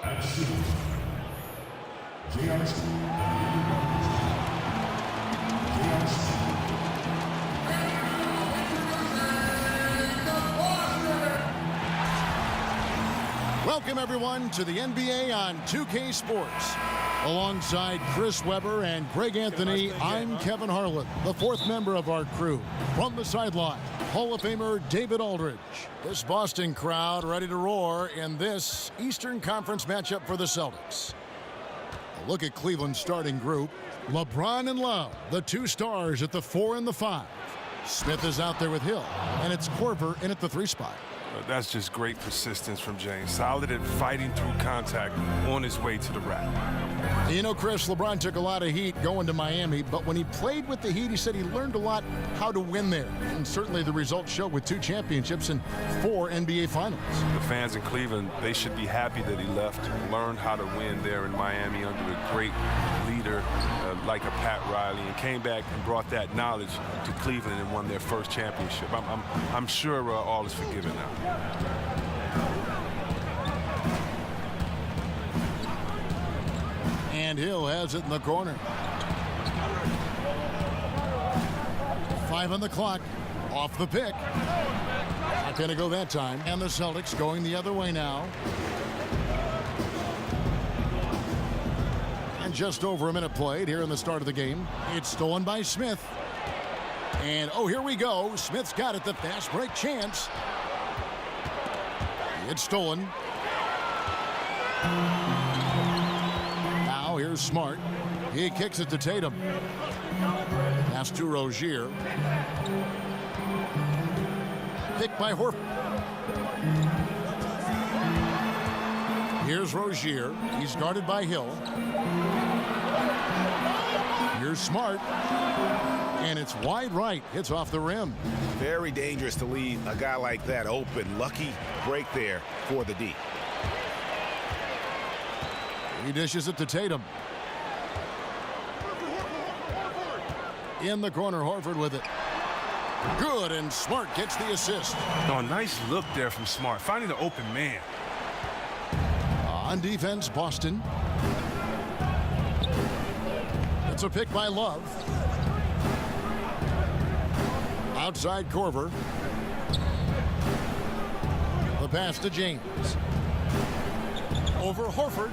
At shooting guard, JRC Welcome, everyone, to the NBA on 2K Sports. Alongside Chris Webber and Greg Anthony, I'm Kevin Harlan, the fourth member of our crew. From the sideline, Hall of Famer David Aldridge. This Boston crowd ready to roar in this Eastern Conference matchup for the Celtics. A look at Cleveland's starting group. LeBron and Love, the two stars at the 4 and the 5. Smith is out there with Hill, and it's Korver in at the 3 spot. That's just great persistence from James. Solid at fighting through contact on his way to the rack. You know, Chris, LeBron took a lot of heat going to Miami, but when he played with the Heat, he said he learned a lot how to win there. And certainly the results show with 2 championships and 4 NBA Finals. The fans in Cleveland, they should be happy that he left, learned how to win there in Miami under a great leader like a Pat Riley, and came back and brought that knowledge to Cleveland and won their first championship. I'm sure all is forgiven now. And Hill has it in the corner. 5 on the clock. Off the pick. Not going to go that time. And the Celtics going the other way now. And just over a minute played here in the start of the game. It's stolen by Smith. And, oh, here we go. Smith's got it. The fast break chance. It's stolen. Now here's Smart. He kicks it to Tatum. Pass to Rozier. Picked by Horford. Here's Rozier. He's guarded by Hill. Here's Smart. And it's wide right. Hits off the rim. Very dangerous to leave a guy like that open. Lucky break there for the D. He dishes it to Tatum. In the corner, Horford with it. Good, and Smart gets the assist. Oh, nice look there from Smart, finding the open man. On defense, Boston. It's a pick by Love. Outside Korver. The pass to James. Over Horford.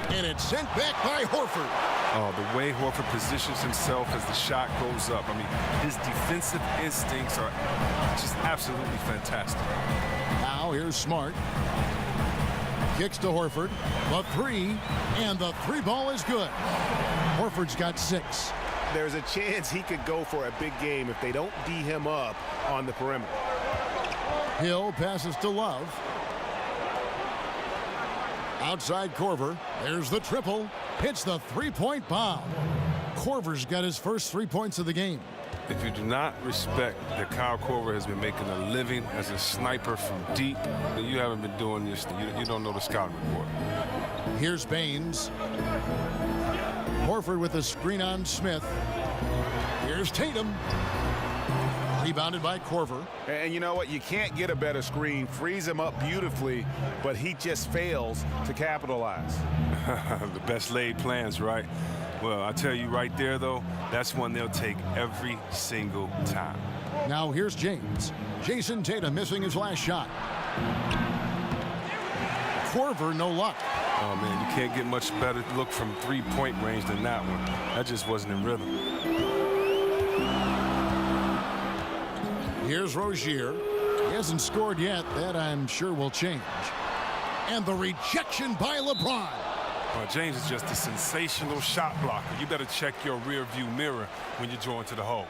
And it's sent back by Horford. Oh, the way Horford positions himself as the shot goes up. I mean, his defensive instincts are just absolutely fantastic. Now here's Smart. Kicks to Horford. The 3. And the 3 ball is good. Horford's got 6. There's a chance he could go for a big game if they don't D him up on the perimeter. Hill passes to Love. Outside Korver. There's the triple. Hits the 3-point bomb. Korver's got his first 3 points of the game. If you do not respect that Kyle Korver has been making a living as a sniper from deep, then you haven't been doing this. You don't know the scouting report. Here's Baines. Horford with a screen on Smith. Here's Tatum. Rebounded by Korver. And you know what? You can't get a better screen. Frees him up beautifully, but he just fails to capitalize. The best laid plans, right? Well, I tell you right there, though, that's one they'll take every single time. Now here's James. Jason Tatum missing his last shot. Korver, no luck. Oh, man, you can't get much better look from 3-point range than that one. That just wasn't in rhythm. Here's Rozier. He hasn't scored yet. That, I'm sure, will change. And the rejection by LeBron. Well, James is just a sensational shot blocker. You better check your rear view mirror when you draw into the hole.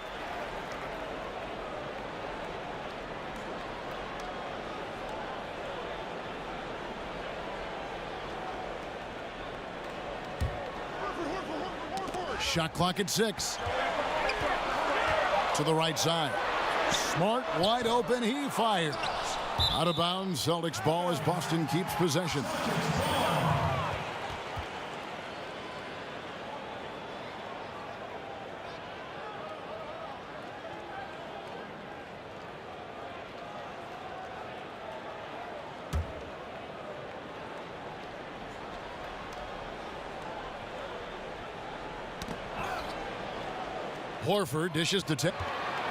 Shot clock at 6. To the right side. Smart wide open. He fires. Out of bounds. Celtics ball as Boston keeps possession. Horford dishes to Tatum.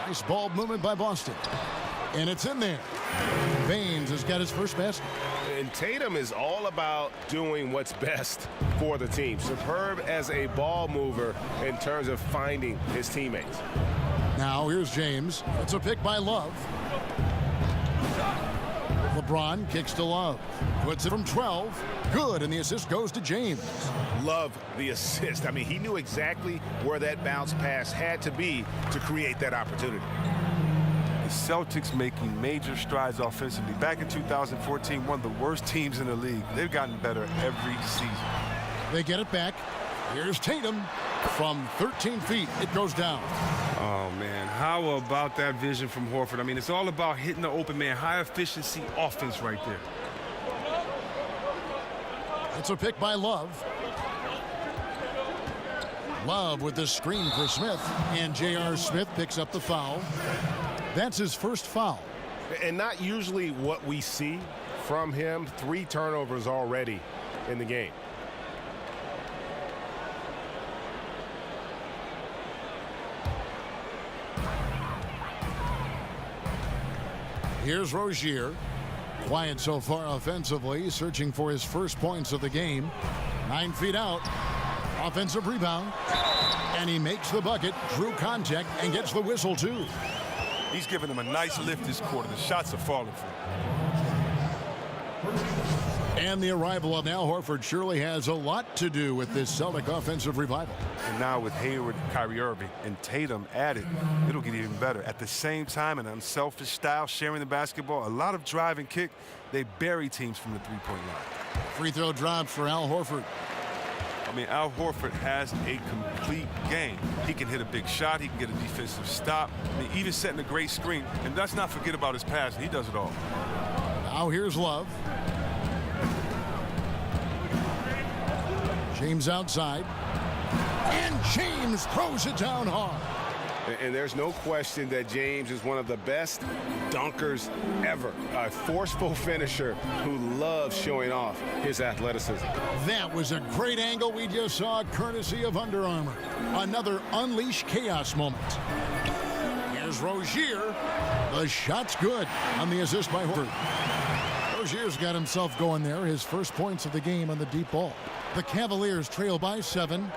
Nice ball movement by Boston. And it's in there. Baines has got his first basket. And Tatum is all about doing what's best for the team. Superb as a ball mover in terms of finding his teammates. Now here's James. It's a pick by Love. LeBron kicks to Love. Puts it from 12. Good, and the assist goes to James. Love the assist. I mean, he knew exactly where that bounce pass had to be to create that opportunity. The Celtics making major strides offensively. Back in 2014, one of the worst teams in the league. They've gotten better every season. They get it back. Here's Tatum from 13 feet. It goes down. Oh, man. How about that vision from Horford? I mean, it's all about hitting the open man. High efficiency offense right there. It's a pick by Love. Love with the screen for Smith. And J.R. Smith picks up the foul. That's his first foul. And not usually what we see from him. 3 turnovers already in the game. Here's Rozier. Quiet so far offensively, searching for his first points of the game. 9 feet out. Offensive rebound. And he makes the bucket, drew contact, and gets the whistle too. He's giving them a nice lift this quarter. The shots are falling for him. And the arrival of Al Horford surely has a lot to do with this Celtic offensive revival. And now with Hayward, Kyrie Irving, and Tatum added, it'll get even better. At the same time, an unselfish style, sharing the basketball, a lot of drive and kick. They bury teams from the three-point line. Free throw drops for Al Horford. I mean, Al Horford has a complete game. He can hit a big shot. He can get a defensive stop. I mean, even setting a great screen. And let's not forget about his passing. He does it all. Now here's Love. James outside. And James throws it down hard. And there's no question that James is one of the best dunkers ever. A forceful finisher who loves showing off his athleticism. That was a great angle we just saw, courtesy of Under Armour. Another Unleash Chaos moment. Here's Rozier. The shot's good on the assist by Horford. Rozier's got himself going there. His first points of the game on the deep ball. The Cavaliers trail by 7.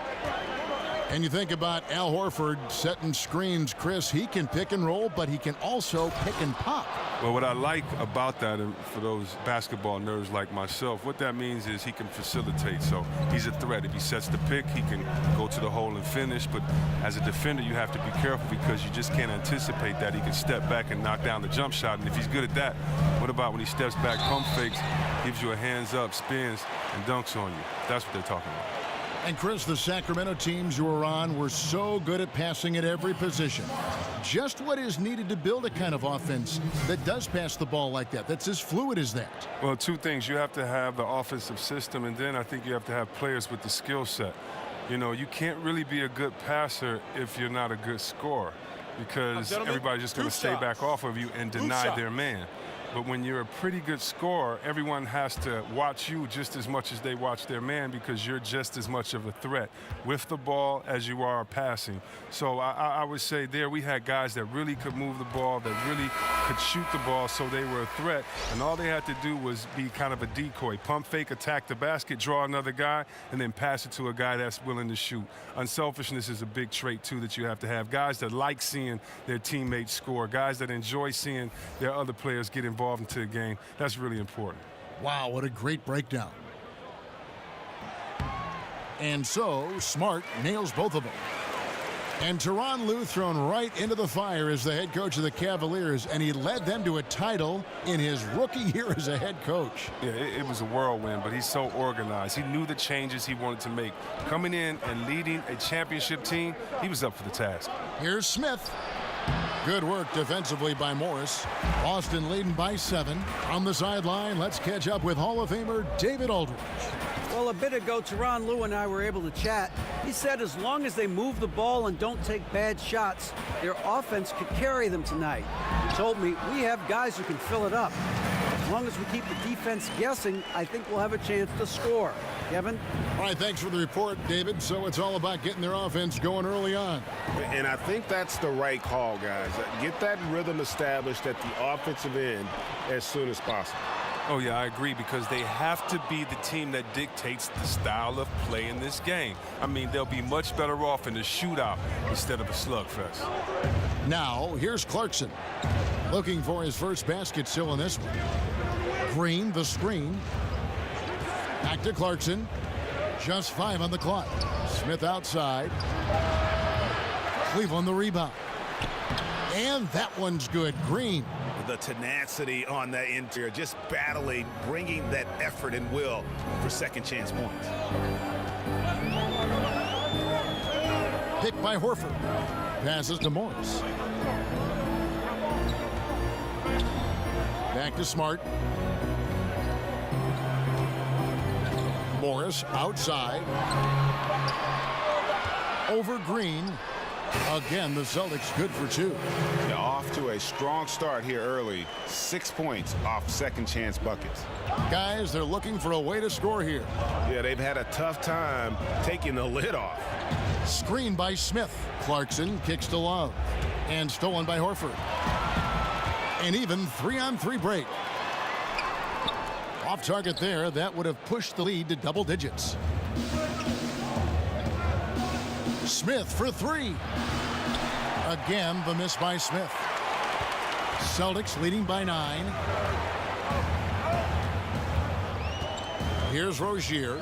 And you think about Al Horford setting screens, Chris, he can pick and roll, but he can also pick and pop. Well, what I like about that, and for those basketball nerds like myself, what that means is he can facilitate. So he's a threat. If he sets the pick, he can go to the hole and finish. But as a defender, you have to be careful because you just can't anticipate that he can step back and knock down the jump shot. And if he's good at that, what about when he steps back, pump fakes, gives you a hands up, spins, and dunks on you? That's what they're talking about. And Chris, the Sacramento teams you were on were so good at passing at every position. Just what is needed to build a kind of offense that does pass the ball like that, that's as fluid as that? Well, 2 things. You have to have the offensive system, and then I think you have to have players with the skill set. You know, you can't really be a good passer if you're not a good scorer because everybody's just going to stay back off of you and deny their man. But when you're a pretty good scorer, everyone has to watch you just as much as they watch their man because you're just as much of a threat with the ball as you are passing. So I would say there we had guys that really could move the ball, that really could shoot the ball, so they were a threat. And all they had to do was be kind of a decoy. Pump fake, attack the basket, draw another guy, and then pass it to a guy that's willing to shoot. Unselfishness is a big trait, too, that you have to have. Guys that like seeing their teammates score, guys that enjoy seeing their other players get involved into the game. That's really important. Wow, what a great breakdown. And so, Smart nails both of them. And Tyronn Lue thrown right into the fire as the head coach of the Cavaliers, and he led them to a title in his rookie year as a head coach. Yeah, it was a whirlwind, but he's so organized. He knew the changes he wanted to make. Coming in and leading a championship team, he was up for the task. Here's Smith. Good work defensively by Morris. Boston leading by 7. On the sideline, let's catch up with Hall of Famer David Aldridge. Well, a bit ago, Tyronn Lue and I were able to chat. He said as long as they move the ball and don't take bad shots, their offense could carry them tonight. He told me we have guys who can fill it up. As long as we keep the defense guessing, I think we'll have a chance to score. Kevin? All right, thanks for the report, David. So it's all about getting their offense going early on. And I think that's the right call, guys. Get that rhythm established at the offensive end as soon as possible. Oh, yeah, I agree, because they have to be the team that dictates the style of play in this game. I mean, they'll be much better off in a shootout instead of a slugfest. Now, here's Clarkson. Looking for his first basket still in this one. Green, the screen. Back to Clarkson. Just 5 on the clock. Smith outside. Cleveland the rebound. And that one's good. Green. The tenacity on that interior, just battling, bringing that effort and will for second chance points. Picked by Horford. Passes to Morris. Back to Smart. Morris outside. Over Green. Again, the Celtics good for 2. They're off to a strong start here early. 6 points off second chance buckets. Guys, they're looking for a way to score here. Yeah, they've had a tough time taking the lid off. Screen by Smith. Clarkson kicks to Love. And stolen by Horford. An even 3-on-3 break. Off target there. That would have pushed the lead to double digits. Smith for 3. Again, the miss by Smith. Celtics leading by 9. Here's Rozier.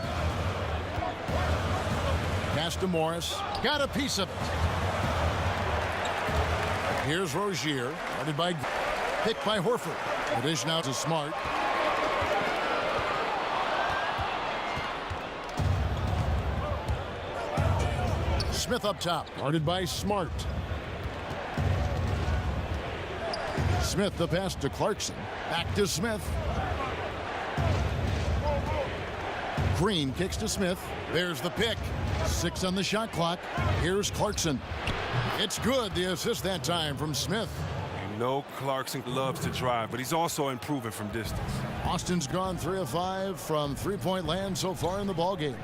Pass to Morris. Got a piece of it. Here's Rozier. Guarded by... Picked by Horford. The dish now to Smart. Smith up top, guarded by Smart. Smith the pass to Clarkson. Back to Smith. Green kicks to Smith. There's the pick. 6 on the shot clock. Here's Clarkson. It's good. The assist that time from Smith. You know Clarkson loves to drive, but he's also improving from distance. Austin's gone 3 of 5 from three-point land so far in the ballgame.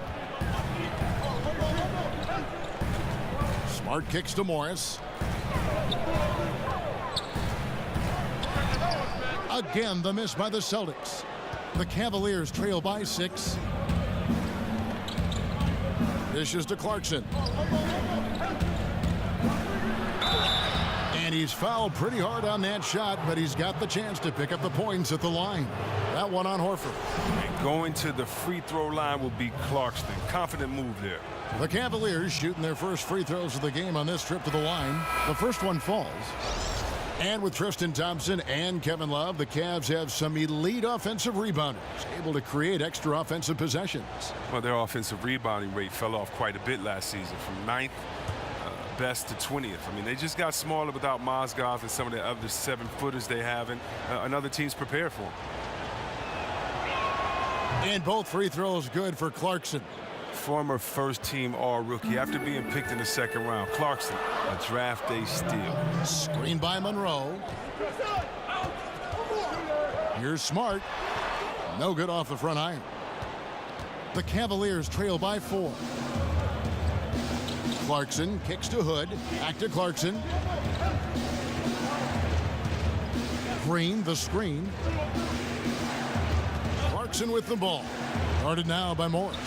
Smart kicks to Morris. Again, the miss by the Celtics. The Cavaliers trail by 6. Dishes to Clarkson. And he's fouled pretty hard on that shot, but he's got the chance to pick up the points at the line. That one on Horford. And going to the free throw line will be Clarkson. Confident move there. The Cavaliers shooting their first free throws of the game on this trip to the line. The first one falls. And with Tristan Thompson and Kevin Love, the Cavs have some elite offensive rebounders, able to create extra offensive possessions. Well, their offensive rebounding rate fell off quite a bit last season, from 9th best to 20th. I mean, they just got smaller without Mozgov and some of the other 7-footers they have, and another team's prepared for them. And both free throws good for Clarkson. Former first-team All-Rookie after being picked in the second round. Clarkson, a draft day steal. Screen by Monroe. Here's Smart. No good off the front iron. The Cavaliers trail by 4. Clarkson kicks to Hood. Back to Clarkson. Green, the screen. Clarkson with the ball. Guarded now by Morris.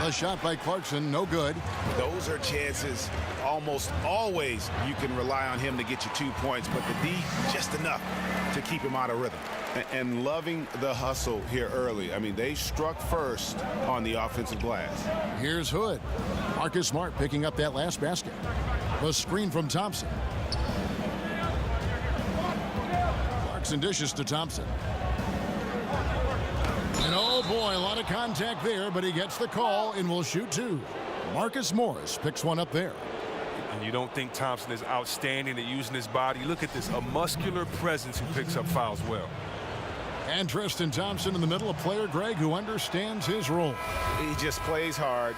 A shot by Clarkson, no good. Those are chances almost always you can rely on him to get you 2 points, but the D just enough to keep him out of rhythm. And loving the hustle here early. I mean, they struck first on the offensive glass. Here's Hood. Marcus Smart picking up that last basket. The screen from Thompson. Clarkson dishes to Thompson. And oh boy, a lot of contact there, but he gets the call and will shoot 2. Marcus Morris picks one up there. And you don't think Thompson is outstanding at using his body? Look at this, a muscular presence who picks up fouls well. And Tristan Thompson in the middle, a player, Greg, who understands his role. He just plays hard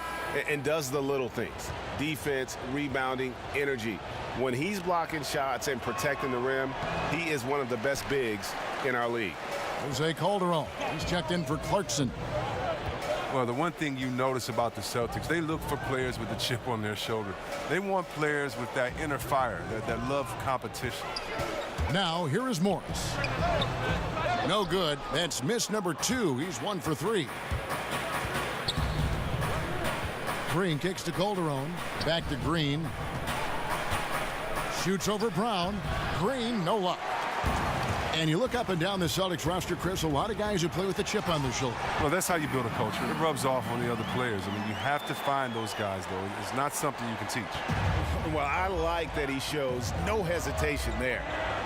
and does the little things. Defense, rebounding, energy. When he's blocking shots and protecting the rim, he is one of the best bigs in our league. Jose Calderon, he's checked in for Clarkson. Well, the one thing you notice about the Celtics, they look for players with a chip on their shoulder. They want players with that inner fire, that love competition. Now, here is Morris. No good. That's miss number 2. He's 1 for 3. Green kicks to Calderon. Back to Green. Shoots over Brown. Green, no luck. And you look up and down the Celtics roster, Chris, a lot of guys who play with a chip on their shoulder. Well, that's how you build a culture. It rubs off on the other players. I mean, you have to find those guys, though. It's not something you can teach. Well, I like that he shows no hesitation there.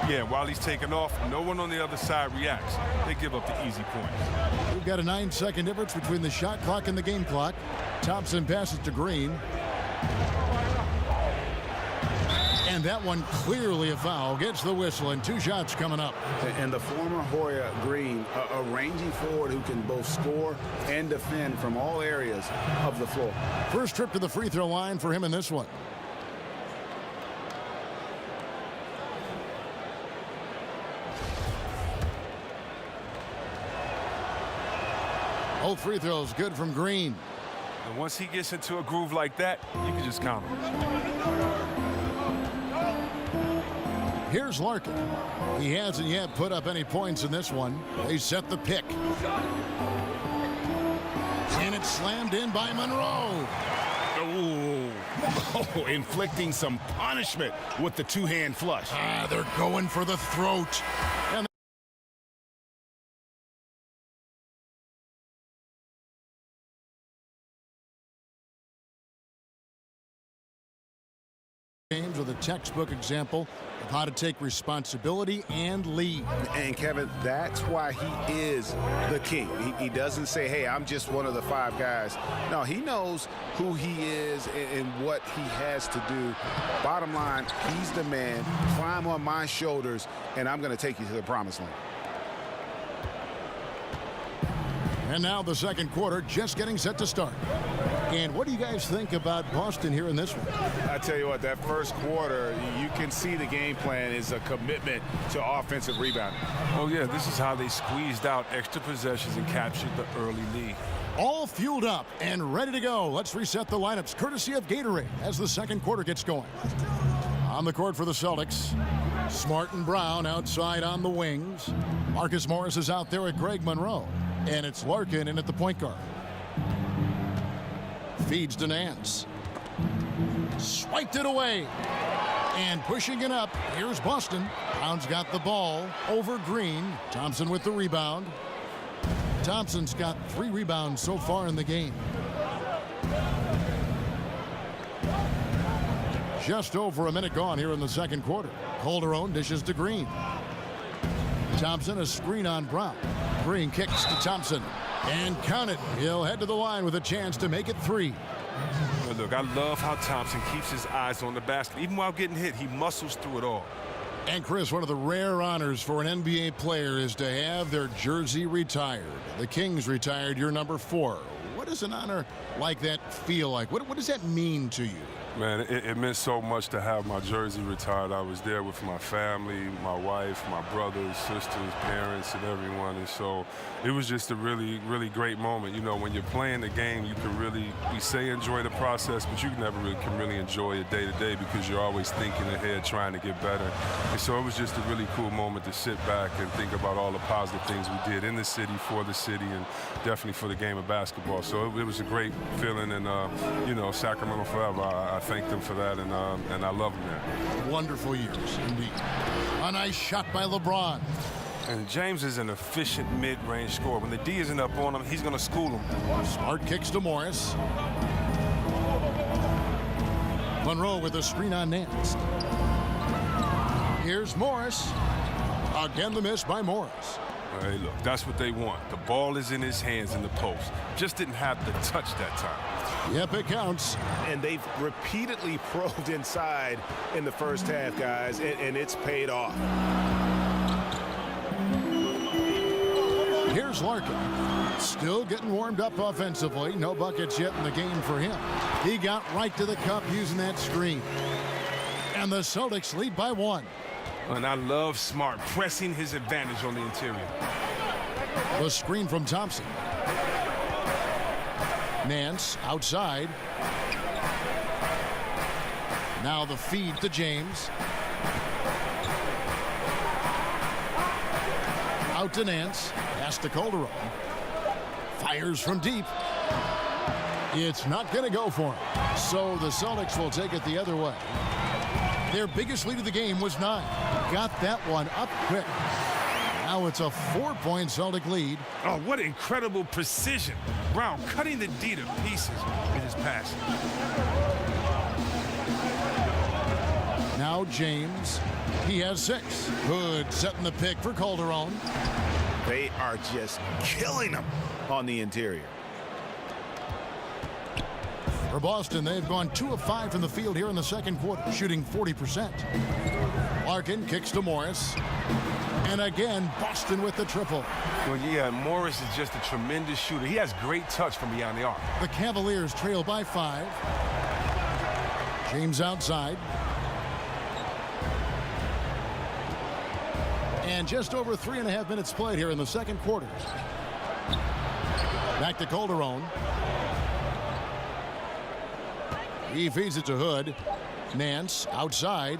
Yeah, while he's taking off, no one on the other side reacts. They give up the easy points. We've got a 9-second difference between the shot clock and the game clock. Thompson passes to Green. And that one clearly a foul. Gets the whistle, and 2 shots coming up. And the former Hoya Green, a rangy forward who can both score and defend from all areas of the floor. First trip to the free throw line for him in this one. Both free throws good from Green. And once he gets into a groove like that, you can just count him. Here's Larkin. He hasn't yet put up any points in this one. They set the pick. And it's slammed in by Monroe. Oh, inflicting some punishment with the two-hand flush. They're going for the throat. And games are the textbook example of how to take responsibility and lead. And Kevin, that's why he is the king. He doesn't say, hey, I'm just one of the 5 guys. No, he knows who he is and what he has to do. Bottom line, he's the man. Climb on my shoulders, and I'm going to take you to the promised land. And now the second quarter just getting set to start. And what do you guys think about Boston here in this one? I tell you what, that first quarter, you can see the game plan is a commitment to offensive rebounding. Oh, yeah, this is how they squeezed out extra possessions and captured the early lead. All fueled up and ready to go. Let's reset the lineups courtesy of Gatorade as the second quarter gets going. On the court for the Celtics, Smart and Brown outside on the wings. Marcus Morris is out there with Greg Monroe. And it's Larkin in at the point guard. Feeds to Nance. Swiped it away. And pushing it up, here's Boston. Brown's got the ball over Green. Thompson with the rebound. Thompson's got 3 rebounds so far in the game. Just over a minute gone here in the second quarter. Calderon dishes to Green. Thompson, a screen on Brown. Green kicks to Thompson. And count it. He'll head to the line with a chance to make it 3. Well, look, I love how Thompson keeps his eyes on the basket. Even while getting hit, he muscles through it all. And Chris, one of the rare honors for an NBA player is to have their jersey retired. The Kings retired your number 4. What does an honor like that feel like? What does that mean to you? Man, it meant so much to have my jersey retired. I was there with my family, my wife, my brothers, sisters, parents, and everyone. And so it was just a really, really great moment. You know, when you're playing the game, you can really, we say enjoy the process, but you never really can really enjoy it day to day because you're always thinking ahead, trying to get better. And so it was just a really cool moment to sit back and think about all the positive things we did in the city, for the city, and definitely for the game of basketball. So it was a great feeling, and, you know, Sacramento forever. I thank them for that, and I love them there. Wonderful years, indeed. A nice shot by LeBron. And James is an efficient mid-range scorer. When the D isn't up on him, he's going to school him. Smart kicks to Morris. Monroe with a screen on Nance. Here's Morris. Again, the miss by Morris. Hey, look, that's what they want. The ball is in his hands in the post. Just didn't have the touch that time. Yep, it counts. And they've repeatedly probed inside in the first half, guys, and it's paid off. Here's Larkin. Still getting warmed up offensively. No buckets yet in the game for him. He got right to the cup using that screen. And the Celtics lead by 1. And I love Smart pressing his advantage on the interior. The screen from Thompson. Nance outside. Now the feed to James. Out to Nance. Pass to Calderon. Fires from deep. It's not going to go for him. So the Celtics will take it the other way. Their biggest lead of the game was 9. Got that one up quick. Now it's a 4-point Celtic lead. Oh, what incredible precision. Brown cutting the D to pieces with his passing. Now James. He has 6. Hood setting the pick for Calderon. They are just killing them on the interior. For Boston, they've gone 2 of 5 from the field here in the second quarter, shooting 40%. Larkin kicks to Morris. And again, Boston with the triple. Well, yeah, Morris is just a tremendous shooter. He has great touch from beyond the arc. The Cavaliers trail by 5. James outside. And just over 3.5 minutes played here in the second quarter. Back to Calderon. He feeds it to Hood. Nance outside.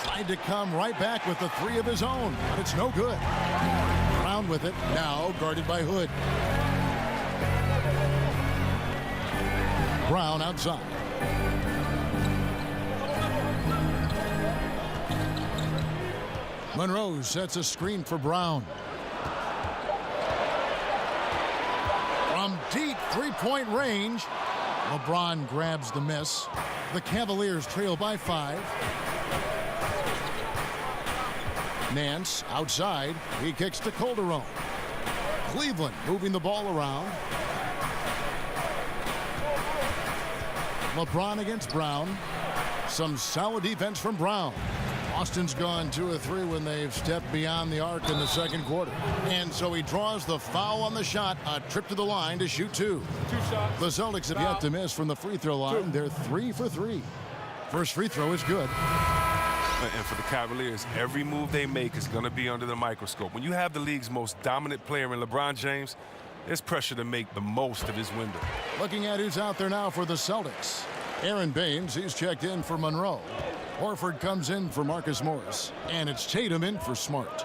Tried to come right back with the 3 of his own, but it's no good. Brown with it, now guarded by Hood. Brown outside. Monroe sets a screen for Brown. From deep three-point range, LeBron grabs the miss. The Cavaliers trail by 5. Nance outside. He kicks to Calderon. Cleveland moving the ball around. LeBron against Brown. Some solid defense from Brown. Boston's gone 2 of 3 when they've stepped beyond the arc in the second quarter. And so he draws the foul on the shot. A trip to the line to shoot 2. 2 shots. The Celtics have yet to miss from the free throw line. They're 3 for 3. First free throw is good. And for the Cavaliers, every move they make is going to be under the microscope. When you have the league's most dominant player in LeBron James, there's pressure to make the most of his window. Looking at who's out there now for the Celtics. Aaron Baines, he's checked in for Monroe. Horford comes in for Marcus Morris. And it's Tatum in for Smart.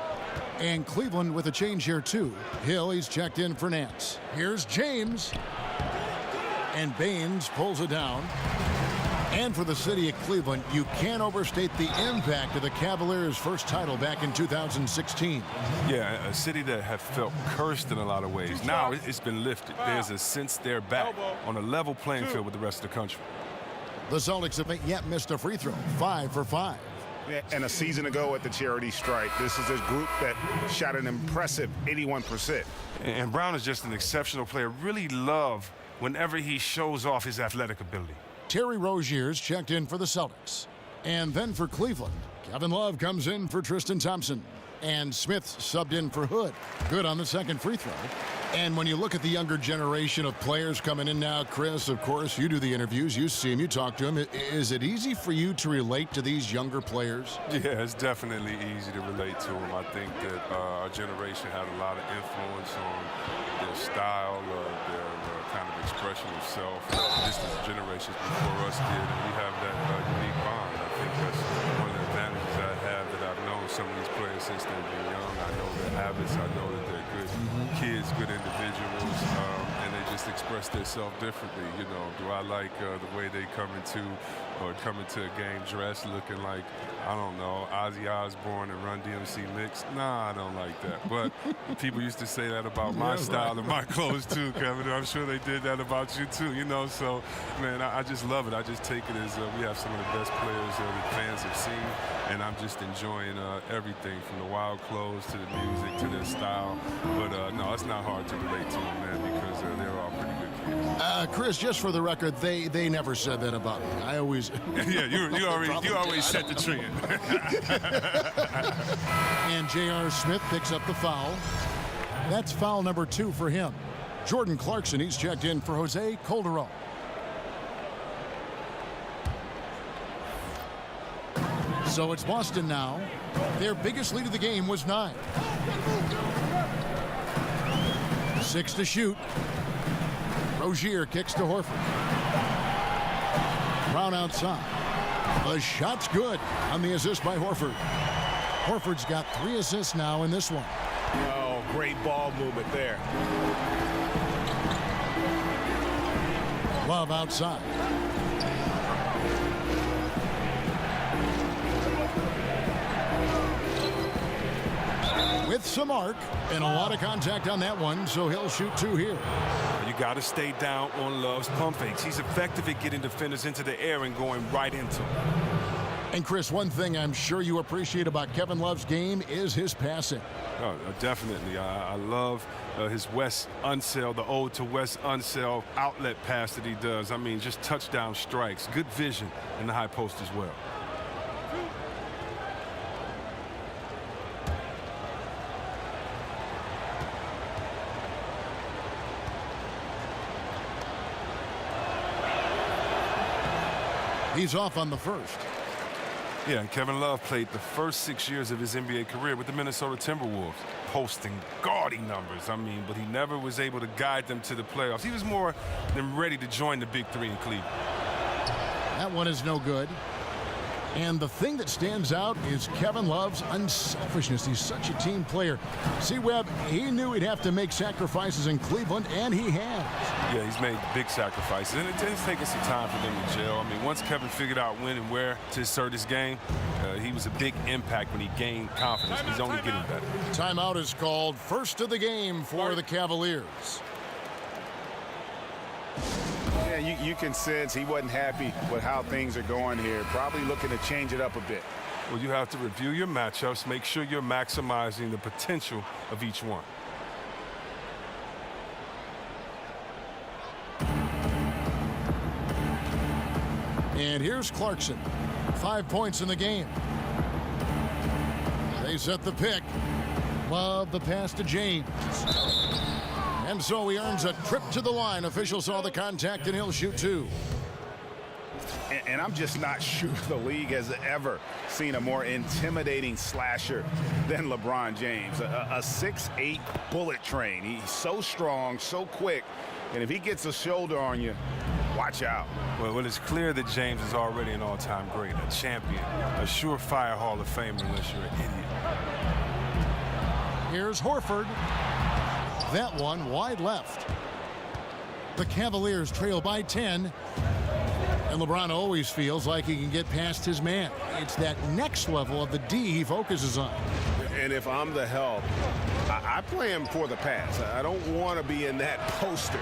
And Cleveland with a change here too. Hill, he's checked in for Nance. Here's James. And Baines pulls it down. And for the city of Cleveland, you can't overstate the impact of the Cavaliers' first title back in 2016. Yeah, a city that had felt cursed in a lot of ways. Now it's been lifted. There's a sense they're back on a level playing field with the rest of the country. The Celtics haven't yet missed a free throw. 5 for 5. And a season ago at the charity stripe, this is a group that shot an impressive 81%. And Brown is just an exceptional player. Really love whenever he shows off his athletic ability. Terry Rozier's checked in for the Celtics. And then for Cleveland, Kevin Love comes in for Tristan Thompson. And Smith subbed in for Hood. Good on the second free throw. And when you look at the younger generation of players coming in now, Chris, of course, you do the interviews, you see them, you talk to them. Is it easy for you to relate to these younger players? Yeah, it's definitely easy to relate to them. I think that our generation had a lot of influence on their style, their kind of expression of self, just as generations before us did. And we have that unique bond. I think that's one of the advantages I have, that I've known some of these players since they've been young. I know their habits. I know that they're good kids, good individuals, and they just express themselves differently. You know, do I like the way they come into a game dressed looking like, I don't know, Ozzy Osbourne and Run DMC mix? Nah, I don't like that. But people used to say that about my style and my clothes too, Kevin. I'm sure they did that about you too, you know. So, man, I just love it. I just take it as we have some of the best players that fans have seen, and I'm just enjoying everything from the wild clothes to the music to their style. But no, it's not hard to relate to them, man, because they're all pretty good kids. Chris, just for the record, they never said that about me. I always... Yeah, you always set the trend. And J.R. Smith picks up the foul. That's foul number 2 for him. Jordan Clarkson, he's checked in for Jose Calderon. So it's Boston now. Their biggest lead of the game was 9. 6 to shoot. Rozier kicks to Horford. Brown outside. The shot's good on the assist by Horford. Horford's got 3 assists now in this one. Oh, great ball movement there. Love outside. With some arc and a lot of contact on that one, so he'll shoot 2 here. You got to stay down on Love's pump fakes. He's effective at getting defenders into the air and going right into them. And Chris, one thing I'm sure you appreciate about Kevin Love's game is his passing. Oh, definitely. I love his West Unseld, the ode to West Unseld outlet pass that he does. I mean, just touchdown strikes. Good vision in the high post as well. He's off on the first. Yeah, Kevin Love played the first 6 years of his NBA career with the Minnesota Timberwolves, posting gaudy numbers. I mean, but he never was able to guide them to the playoffs. He was more than ready to join the Big Three in Cleveland. That one is no good. And the thing that stands out is Kevin Love's unselfishness. He's such a team player. See, Webb, he knew he'd have to make sacrifices in Cleveland, and he has. Yeah, he's made big sacrifices, and it's taken some time for them to gel. I mean, once Kevin figured out when and where to assert his game, he was a big impact when he gained confidence. He's only getting better. Timeout is called. First of the game for the Cavaliers. Yeah, you can sense he wasn't happy with how things are going here. Probably looking to change it up a bit. Well, you have to review your matchups, make sure you're maximizing the potential of each one. And here's Clarkson. 5 points in the game. They set the pick. Love the pass to James. And so he earns a trip to the line. Official saw the contact, and he'll shoot 2. And I'm just not sure the league has ever seen a more intimidating slasher than LeBron James. A 6'8" bullet train. He's so strong, so quick. And if he gets a shoulder on you, watch out. Well, it's clear that James is already an all-time great, a champion, a surefire Hall of Famer unless you're an idiot. Here's Horford. That one wide left. The Cavaliers trail by 10. And LeBron always feels like he can get past his man. It's that next level of the D he focuses on. And if I'm the help, I play him for the pass. I don't want to be in that poster.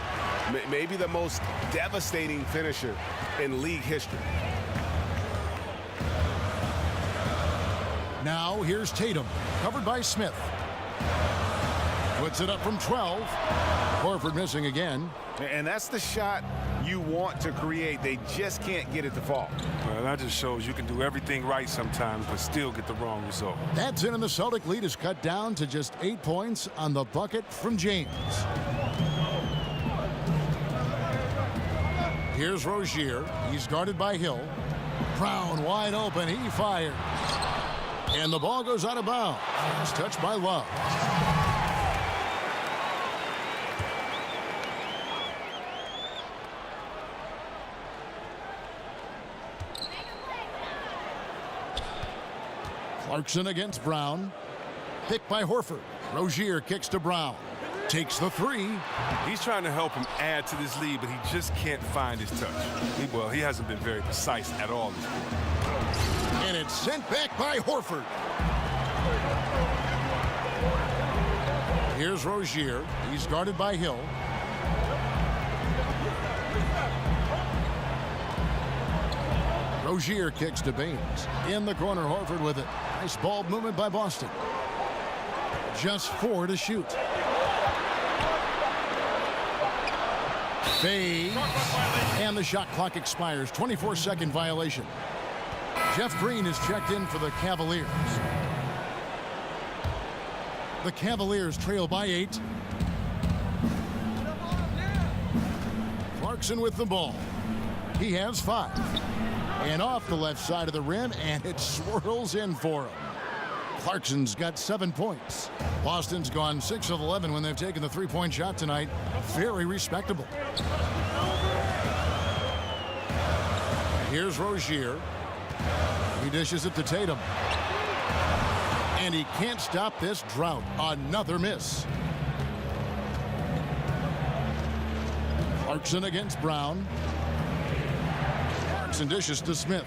Maybe the most devastating finisher in league history. Now here's Tatum, covered by Smith. Puts it up from 12. Horford missing again. And that's the shot you want to create. They just can't get it to fall. Well, that just shows you can do everything right sometimes, but still get the wrong result. That's it, and the Celtic lead is cut down to just 8 points on the bucket from James. Here's Rozier. He's guarded by Hill. Brown wide open. He fires. And the ball goes out of bounds. It's touched by Love. Clarkson against Brown. Picked by Horford. Rozier kicks to Brown. Takes the 3. He's trying to help him add to this lead, but he just can't find his touch. He hasn't been very precise at all this quarter. And it's sent back by Horford. Here's Rozier. He's guarded by Hill. Rozier kicks to Baines. In the corner, Horford with it. Nice ball movement by Boston. Just 4 to shoot. Fades. And the shot clock expires. 24-second violation. Jeff Green is checked in for the Cavaliers. The Cavaliers trail by 8. Clarkson with the ball. He has 5. And off the left side of the rim, and it swirls in for him. Clarkson's got 7 points. Boston's gone 6 of 11 when they've taken the three-point shot tonight. Very respectable. Here's Rozier. He dishes it to Tatum. And he can't stop this drought. Another miss. Clarkson against Brown. Clarkson dishes to Smith.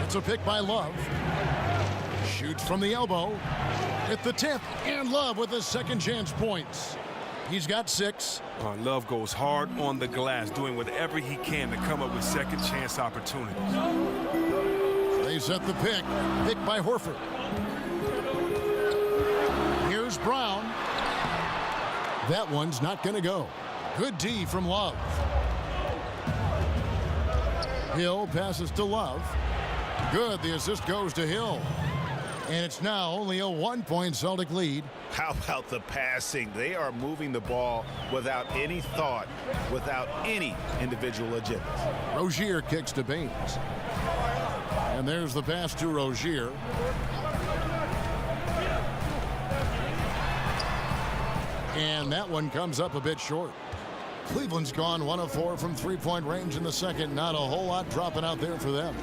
It's a pick by Love. Shoots from the elbow. At the tip. And Love with his second chance points. He's got 6. Love goes hard on the glass, doing whatever he can to come up with second chance opportunities. They set the pick. Pick by Horford. Here's Brown. That one's not going to go. Good D from Love. Hill passes to Love. Good. The assist goes to Hill. And it's now only a 1-point Celtic lead. How about the passing? They are moving the ball without any thought, without any individual agenda. Rozier kicks to Baines. And there's the pass to Rozier. And that one comes up a bit short. Cleveland's gone 1 of 4 from three-point range in the second. Not a whole lot dropping out there for them.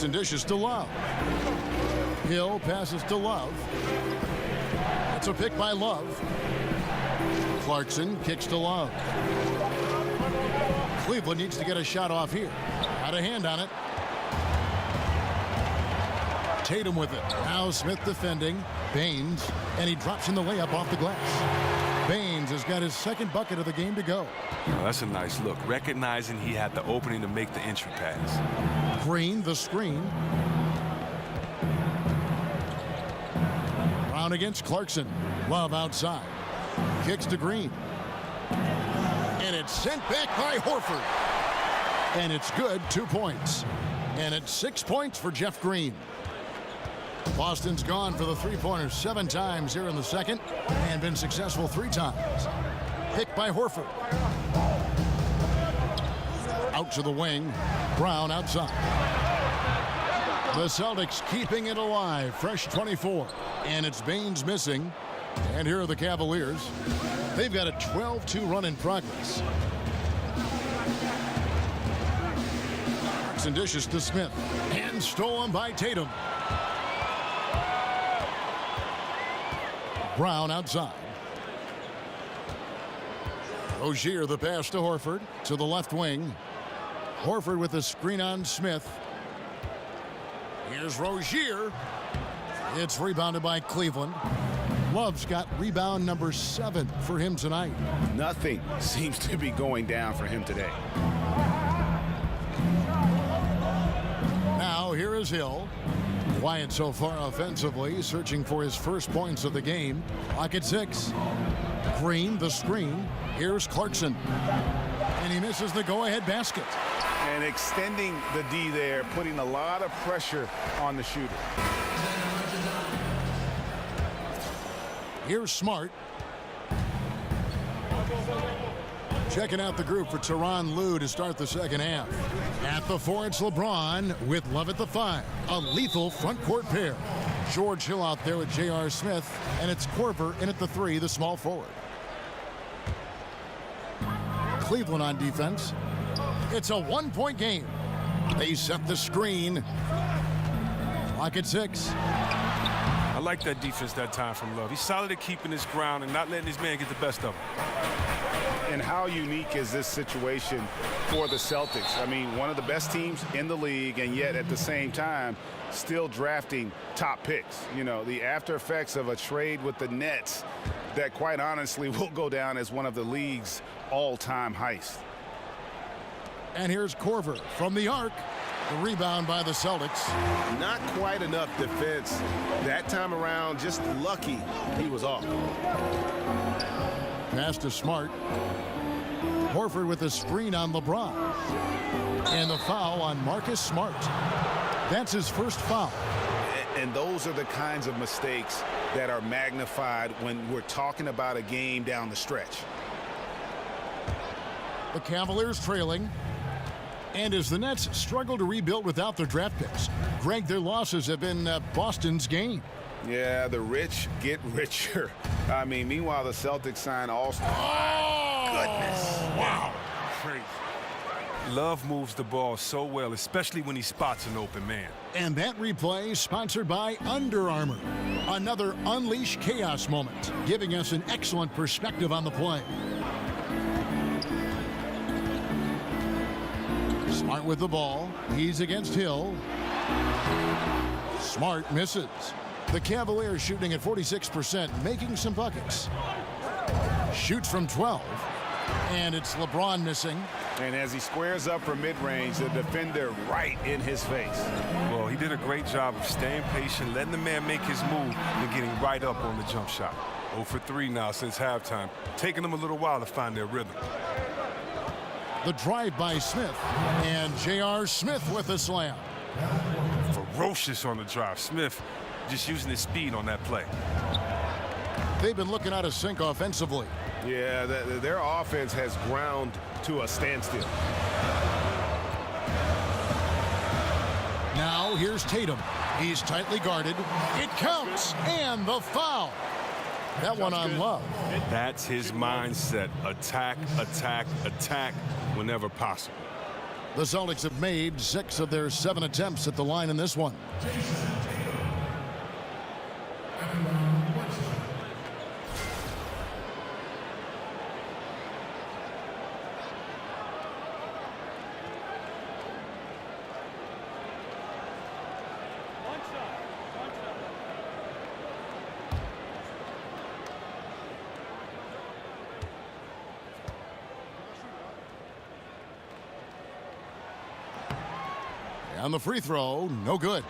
And dishes to Love. Hill passes to Love. It's a pick by Love. Clarkson kicks to Love. Cleveland needs to get a shot off here. Got a hand on it. Tatum with it. Now Smith defending. Baines. And he drops in the layup off the glass. Baines has got his second bucket of the game to go. Oh, that's a nice look. Recognizing he had the opening to make the entry pass. Green, the screen. Brown against Clarkson. Love outside. Kicks to Green. And it's sent back by Horford. And it's good. 2 points. And it's 6 points for Jeff Green. Boston's gone for the three-pointer 7 times here in the second and been successful 3 times. Pick by Horford. Out to the wing. Brown outside. The Celtics keeping it alive. Fresh 24. And it's Baines missing. And here are the Cavaliers. They've got a 12-2 run in progress. Clarkson dishes to Smith. And stolen by Tatum. Brown outside. Rozier the pass to Horford. To the left wing. Horford with the screen on Smith. Here's Rozier. It's rebounded by Cleveland. Love's got rebound number 7 for him tonight. Nothing seems to be going down for him today. Now here is Hill. Quiet so far offensively, searching for his first points of the game. Clock at 6. Green, the screen. Here's Clarkson. And he misses the go-ahead basket. And extending the D there, putting a lot of pressure on the shooter. Here's Smart. Checking out the group for Tyronn Lue to start the second half. At the 4, it's LeBron with Love at the 5. A lethal front court pair. George Hill out there with J.R. Smith, and it's Korver in at the 3, the small forward. Cleveland on defense. It's a 1-point game. They set the screen. Clock at 6. I like that defense that time from Love. He's solid at keeping his ground and not letting his man get the best of him. And how unique is this situation for the Celtics? I mean, one of the best teams in the league, and yet at the same time, still drafting top picks. You know, the after effects of a trade with the Nets that quite honestly will go down as one of the league's all-time heists. And here's Korver from the arc. The rebound by the Celtics. Not quite enough defense that time around. Just lucky he was off. Pass to Smart. Horford with a screen on LeBron. And the foul on Marcus Smart. That's his first foul. And those are the kinds of mistakes that are magnified when we're talking about a game down the stretch. The Cavaliers trailing. And as the Nets struggle to rebuild without their draft picks, Greg, their losses have been Boston's gain. Yeah, the rich get richer. I mean, meanwhile, the Celtics sign all-star. Oh, Goodness. wow. Crazy. Love moves the ball so well, especially when he spots an open man. And that replay sponsored by Under Armour. Another Unleash Chaos moment, giving us an excellent perspective on the play. Smart with the ball. He's against Hill. Smart misses. The Cavaliers shooting at 46%, making some buckets. Shoots from 12. And it's LeBron missing. And as he squares up for mid-range, the defender right in his face. Well, he did a great job of staying patient, letting the man make his move, and getting right up on the jump shot. 0 for 3 now since halftime, taking them a little while to find their rhythm. The drive by Smith. And J.R. Smith with a slam. Ferocious on the drive. Smith just using his speed on that play. They've been looking out of sync offensively. Yeah, their offense has ground to a standstill. Now here's Tatum. He's tightly guarded. It counts. And the foul. That one on Love. That's his mindset. Attack, attack, attack whenever possible. The Celtics have made 6 of their 7 attempts at the line in this one. On the free throw, no good.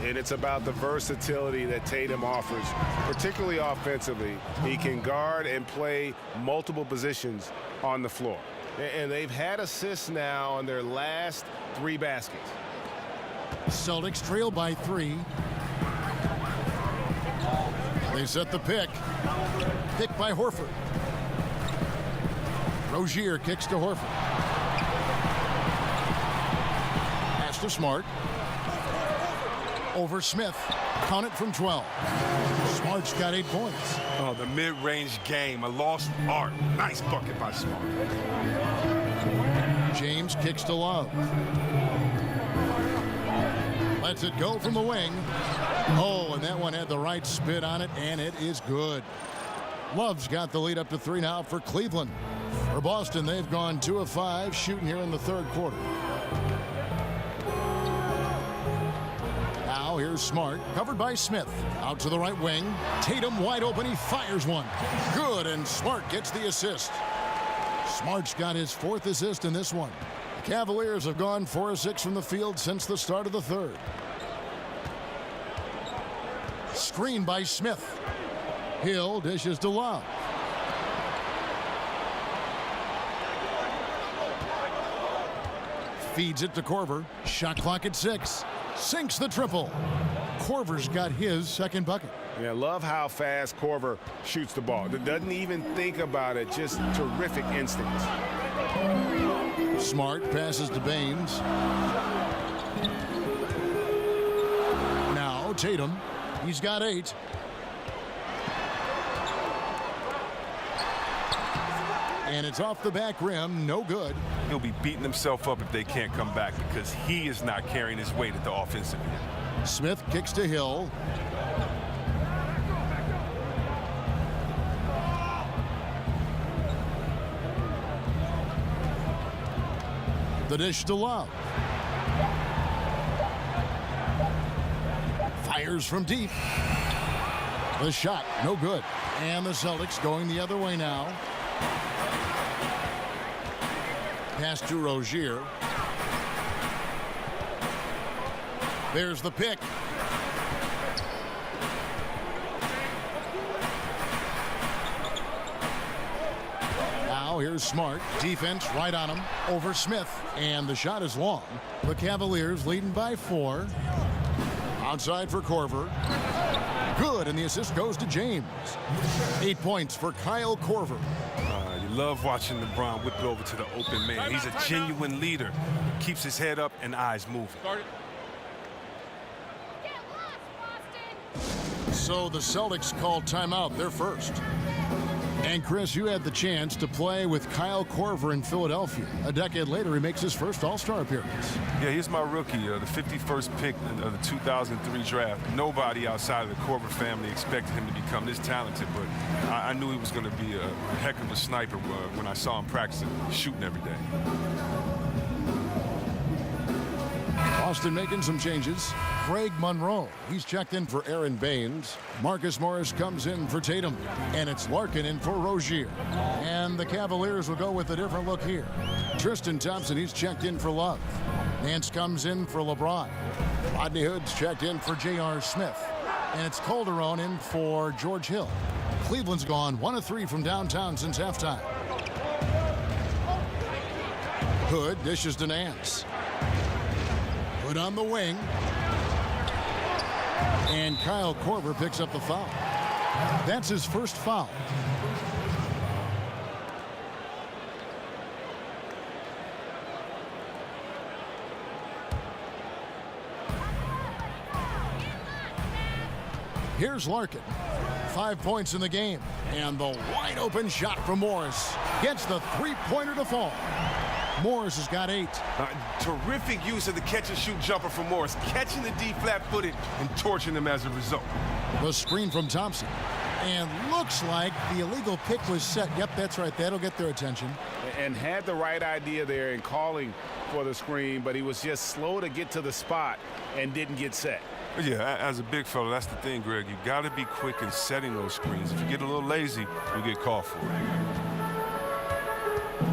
And it's about the versatility that Tatum offers, particularly offensively. He can guard and play multiple positions on the floor. And they've had assists now on their last 3 baskets. Celtics trail by 3. They set the pick. Pick by Horford. Rozier kicks to Horford. To Smart. Over Smith. Count it from 12. Smart's got 8 points. Oh, the mid-range game, a lost art. Nice bucket by Smart. James kicks to Love. Lets it go from the wing. Oh, and that one had the right spin on it, and it is good. Love's got the lead up to 3 now for Cleveland. For Boston, they've gone 2 of 5 shooting here in the 3rd quarter. Now here's Smart, covered by Smith. Out to the right wing. Tatum wide open. He fires one. Good, and Smart gets the assist. Smart's got his 4th assist in this one. The Cavaliers have gone 4 of 6 from the field since the start of the 3rd. Screen by Smith. Hill dishes to Love. Feeds it to Korver. Shot clock at 6. Sinks the triple. Korver's got his 2nd bucket. Yeah, love how fast Korver shoots the ball. Doesn't even think about it. Just terrific instincts. Smart passes to Baines. Now Tatum. He's got 8. And it's off the back rim. No good. He'll be beating himself up if they can't come back because he is not carrying his weight at the offensive end. Smith kicks to Hill. The dish to Love. Fires from deep. The shot, no good. And the Celtics going the other way now. Pass to Rozier. There's the pick. Now here's Smart. Defense right on him. Over Smith. And the shot is long. The Cavaliers leading by 4. Outside for Korver. Good, and the assist goes to James. 8 points for Kyle Korver. You love watching LeBron whip it over to the open man. He's a genuine leader. Keeps his head up and eyes moving. So the Celtics called timeout. They're first. And Chris, you had the chance to play with Kyle Korver in Philadelphia. A decade later, he makes his first All-Star appearance. Yeah, he's my rookie, the 51st pick of the 2003 draft. Nobody outside of the Korver family expected him to become this talented, but I knew he was going to be a heck of a sniper when I saw him practicing, shooting every day. Boston making some changes. Greg Monroe, he's checked in for Aaron Baines. Marcus Morris comes in for Tatum. And it's Larkin in for Rozier. And the Cavaliers will go with a different look here. Tristan Thompson, he's checked in for Love. Nance comes in for LeBron. Rodney Hood's checked in for J.R. Smith. And it's Calderon in for George Hill. Cleveland's gone 1 of 3 from downtown since halftime. Hood dishes to Nance. Hood on the wing. And Kyle Korver picks up the foul. That's his first foul. Here's Larkin. 5 points in the game. And the wide open shot from Morris. Gets the three-pointer to fall. Morris has got 8. Terrific use of the catch-and-shoot jumper from Morris, catching the D flat-footed and torching them as a result. The screen from Thompson. And looks like the illegal pick was set. Yep, that's right. That'll get their attention. And had the right idea there in calling for the screen, but he was just slow to get to the spot and didn't get set. Yeah, as a big fella, that's the thing, Greg. You got to be quick in setting those screens. If you get a little lazy, you get called for it.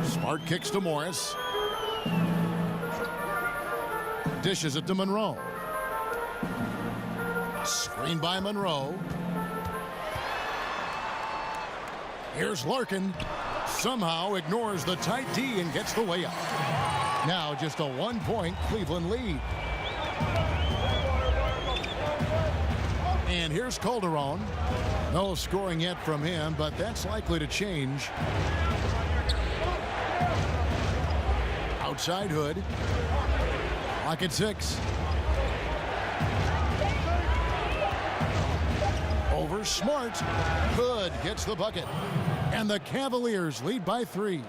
Smart kicks to Morris. Dishes it to Monroe. Screen by Monroe. Here's Larkin. Somehow ignores the tight D and gets the way up. Now just a 1-point Cleveland lead. And here's Calderon. No scoring yet from him, but that's likely to change. Outside Hood. Lock at 6. Over Smart. Hood gets the bucket. And the Cavaliers lead by 3.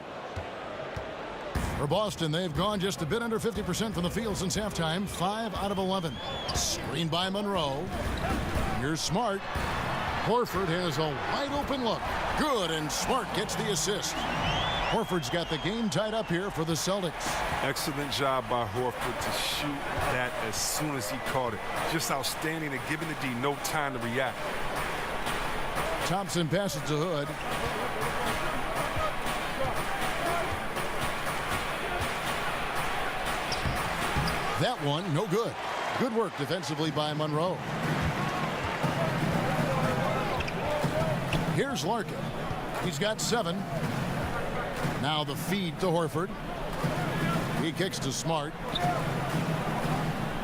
For Boston, they've gone just a bit under 50% from the field since halftime. 5 out of 11. Screen by Monroe. Here's Smart. Horford has a wide open look. Good, and Smart gets the assist. Horford's got the game tied up here for the Celtics. Excellent job by Horford to shoot that as soon as he caught it. Just outstanding at giving the D no time to react. Thompson passes to Hood. That one, no good. Good work defensively by Monroe. Here's Larkin. He's got 7. Now the feed to Horford. He kicks to Smart.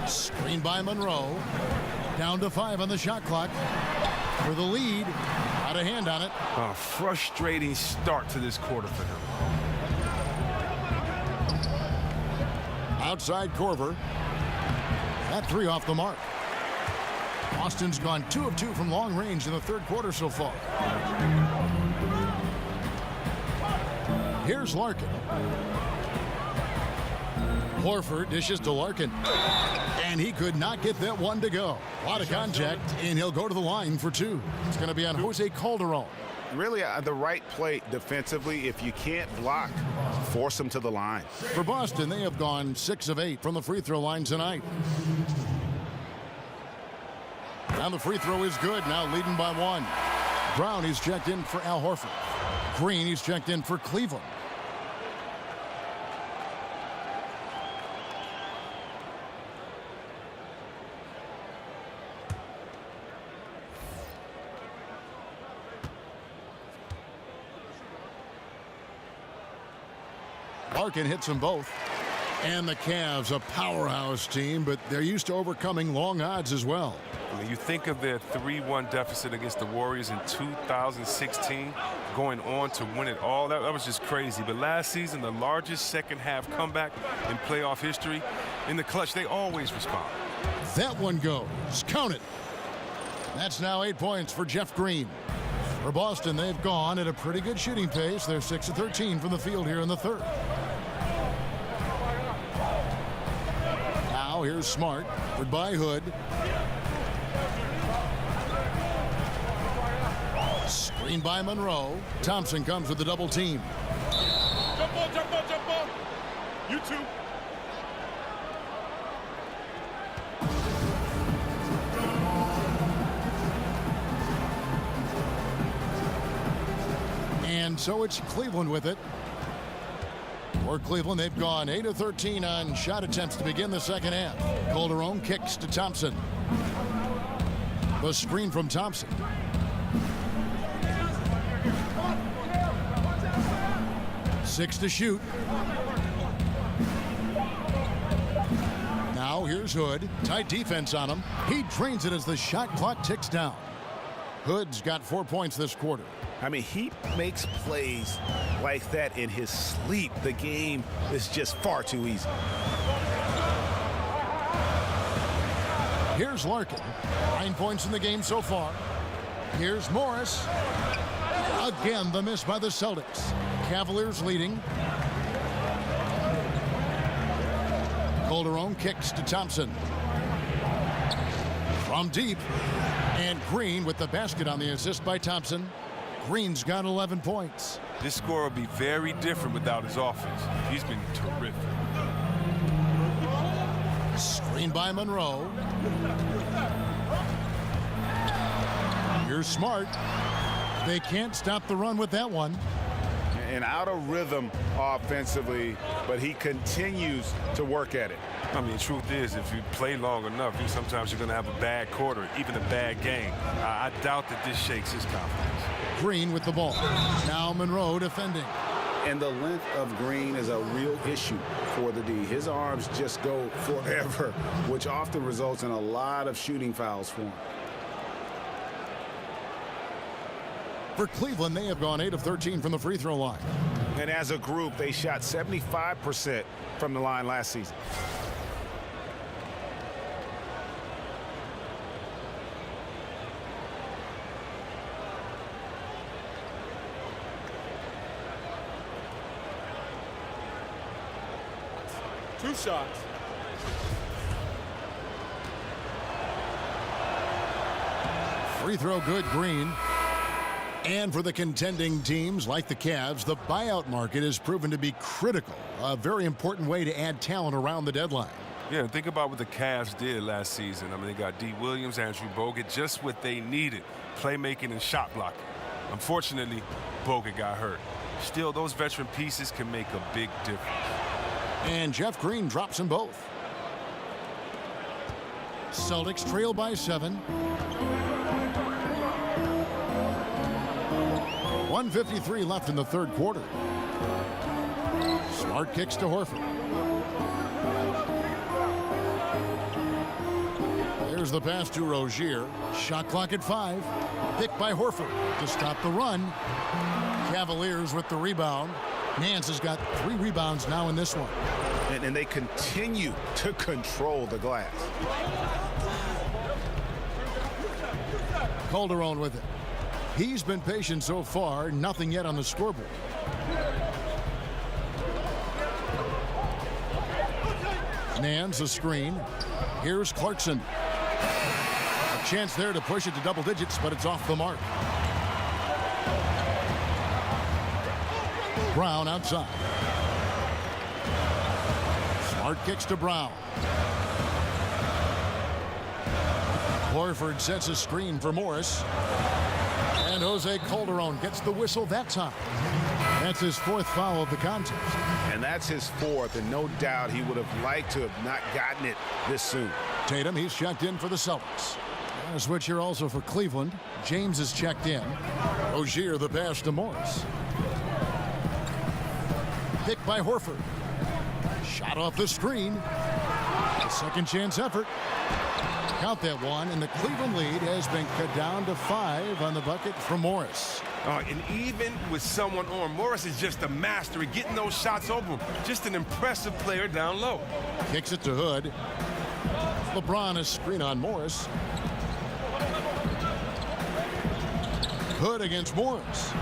Screen by Monroe. Down to 5 on the shot clock. For the lead. Out of hand on it. A frustrating start to this quarter for him. Outside Korver. That 3 off the mark. Boston's gone 2 of 2 from long range in the third quarter so far. Here's Larkin. Horford dishes to Larkin. And he could not get that one to go. A lot of contact, and he'll go to the line for 2. It's going to be on Jose Calderon. Really the right play defensively. If you can't block, force them to the line. For Boston, they have gone 6 of 8 from the free throw line tonight. Now the free throw is good, now leading by 1. Brown, he's checked in for Al Horford. Green, he's checked in for Cleveland. Larkin hits them both. And the Cavs, a powerhouse team, but they're used to overcoming long odds as well. I mean, you think of their 3-1 deficit against the Warriors in 2016, going on to win it all. That was just crazy. But last season, the largest second-half comeback in playoff history. In the clutch, they always respond. That one goes. Count it. That's now 8 points for Jeff Green. For Boston, they've gone at a pretty good shooting pace. They're 6 of 13 from the field here in the third. Now here's Smart. Goodbye, Hood. Screen by Monroe. Thompson comes with the double team. Jump ball, jump ball, jump ball. You too. And so it's Cleveland with it. For Cleveland, they've gone 8 of 13 on shot attempts to begin the second half. Calderon kicks to Thompson. The screen from Thompson. Six to shoot. Now here's Hood. Tight defense on him. He drains it as the shot clock ticks down. Hood's got 4 points this quarter. I mean, he makes plays like that in his sleep. The game is just far too easy. Here's Larkin. 9 points in the game so far. Here's Morris. Again, the miss by the Celtics. Cavaliers leading. Calderon kicks to Thompson. From deep. And Green with the basket on the assist by Thompson. Green's got 11 points. This score will be very different without his offense. He's been terrific. Screen by Monroe. Here's Smart. They can't stop the run with that one. And out of rhythm offensively, but he continues to work at it. I mean, the truth is, if you play long enough, sometimes you're going to have a bad quarter, even a bad game. I doubt that this shakes his confidence. Green with the ball. Now Monroe defending. And the length of Green is a real issue for the D. His arms just go forever, which often results in a lot of shooting fouls for him. For Cleveland, they have gone 8 of 13 from the free throw line. And as a group, they shot 75% from the line last season. Two shots. Free throw good, Green. And for the contending teams like the Cavs, the buyout market has proven to be critical, a very important way to add talent around the deadline. Yeah, think about what the Cavs did last season. I mean, they got D. Williams, Andrew Bogut, just what they needed, playmaking and shot blocking. Unfortunately, Bogut got hurt. Still, those veteran pieces can make a big difference. And Jeff Green drops them both. Celtics trail by 7. 1:53 left in the third quarter. Smart kicks to Horford. There's the pass to Rozier. Shot clock at 5. Picked by Horford to stop the run. Cavaliers with the rebound. Nance has got 3 rebounds now in this one. And they continue to control the glass. Calderon with it. He's been patient so far, nothing yet on the scoreboard. Nance a screen. Here's Clarkson. A chance there to push it to double digits, but it's off the mark. Brown outside. Smart kicks to Brown. Horford sets a screen for Morris. And Jose Calderon gets the whistle that time. That's his 4th foul of the contest. And that's his 4th, and no doubt he would have liked to have not gotten it this soon. Tatum, he's checked in for the Celtics. A switch here also for Cleveland. James is checked in. Rozier the pass to Morris. Picked by Horford. Shot off the screen. A second chance effort. Count that one, and the Cleveland lead has been cut down to 5 on the bucket from Morris. And even with someone on, Morris is just a master at getting those shots open. Just an impressive player down low. Kicks it to Hood. LeBron is screen on Morris. Hood against Morris.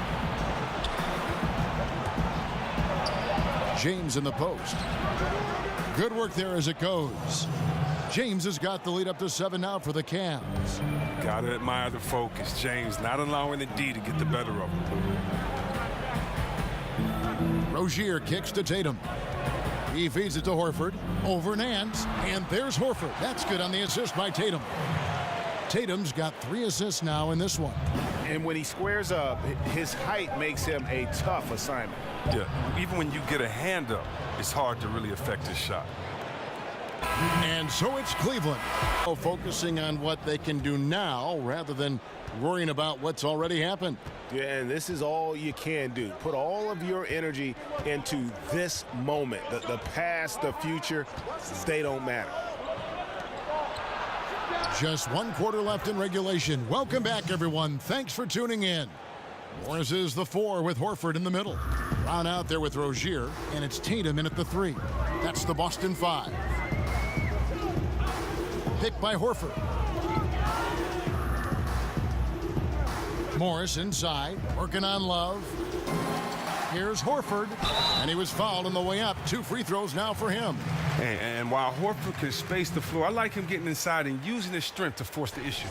James in the post. Good work there as it goes. James has got the lead up to 7 now for the Cavs. Gotta admire the focus. James not allowing the D to get the better of him. Rozier kicks to Tatum. He feeds it to Horford. Over Nance. And there's Horford. That's good on the assist by Tatum. Tatum's got 3 assists now in this one. And when he squares up, his height makes him a tough assignment. Yeah, even when you get a hand up, it's hard to really affect his shot. And so it's Cleveland, focusing on what they can do now rather than worrying about what's already happened. Yeah, and this is all you can do. Put all of your energy into this moment. The past, the future, they don't matter. Just 1 quarter left in regulation. Welcome back, everyone. Thanks for tuning in. Morris is the 4 with Horford in the middle. Brown out there with Rozier, and it's Tatum in at the 3. That's the Boston 5. Picked by Horford. Morris inside, working on Love. Here's Horford, and he was fouled on the way up. 2 free throws now for him. And while Horford can space the floor, I like him getting inside and using his strength to force the issue.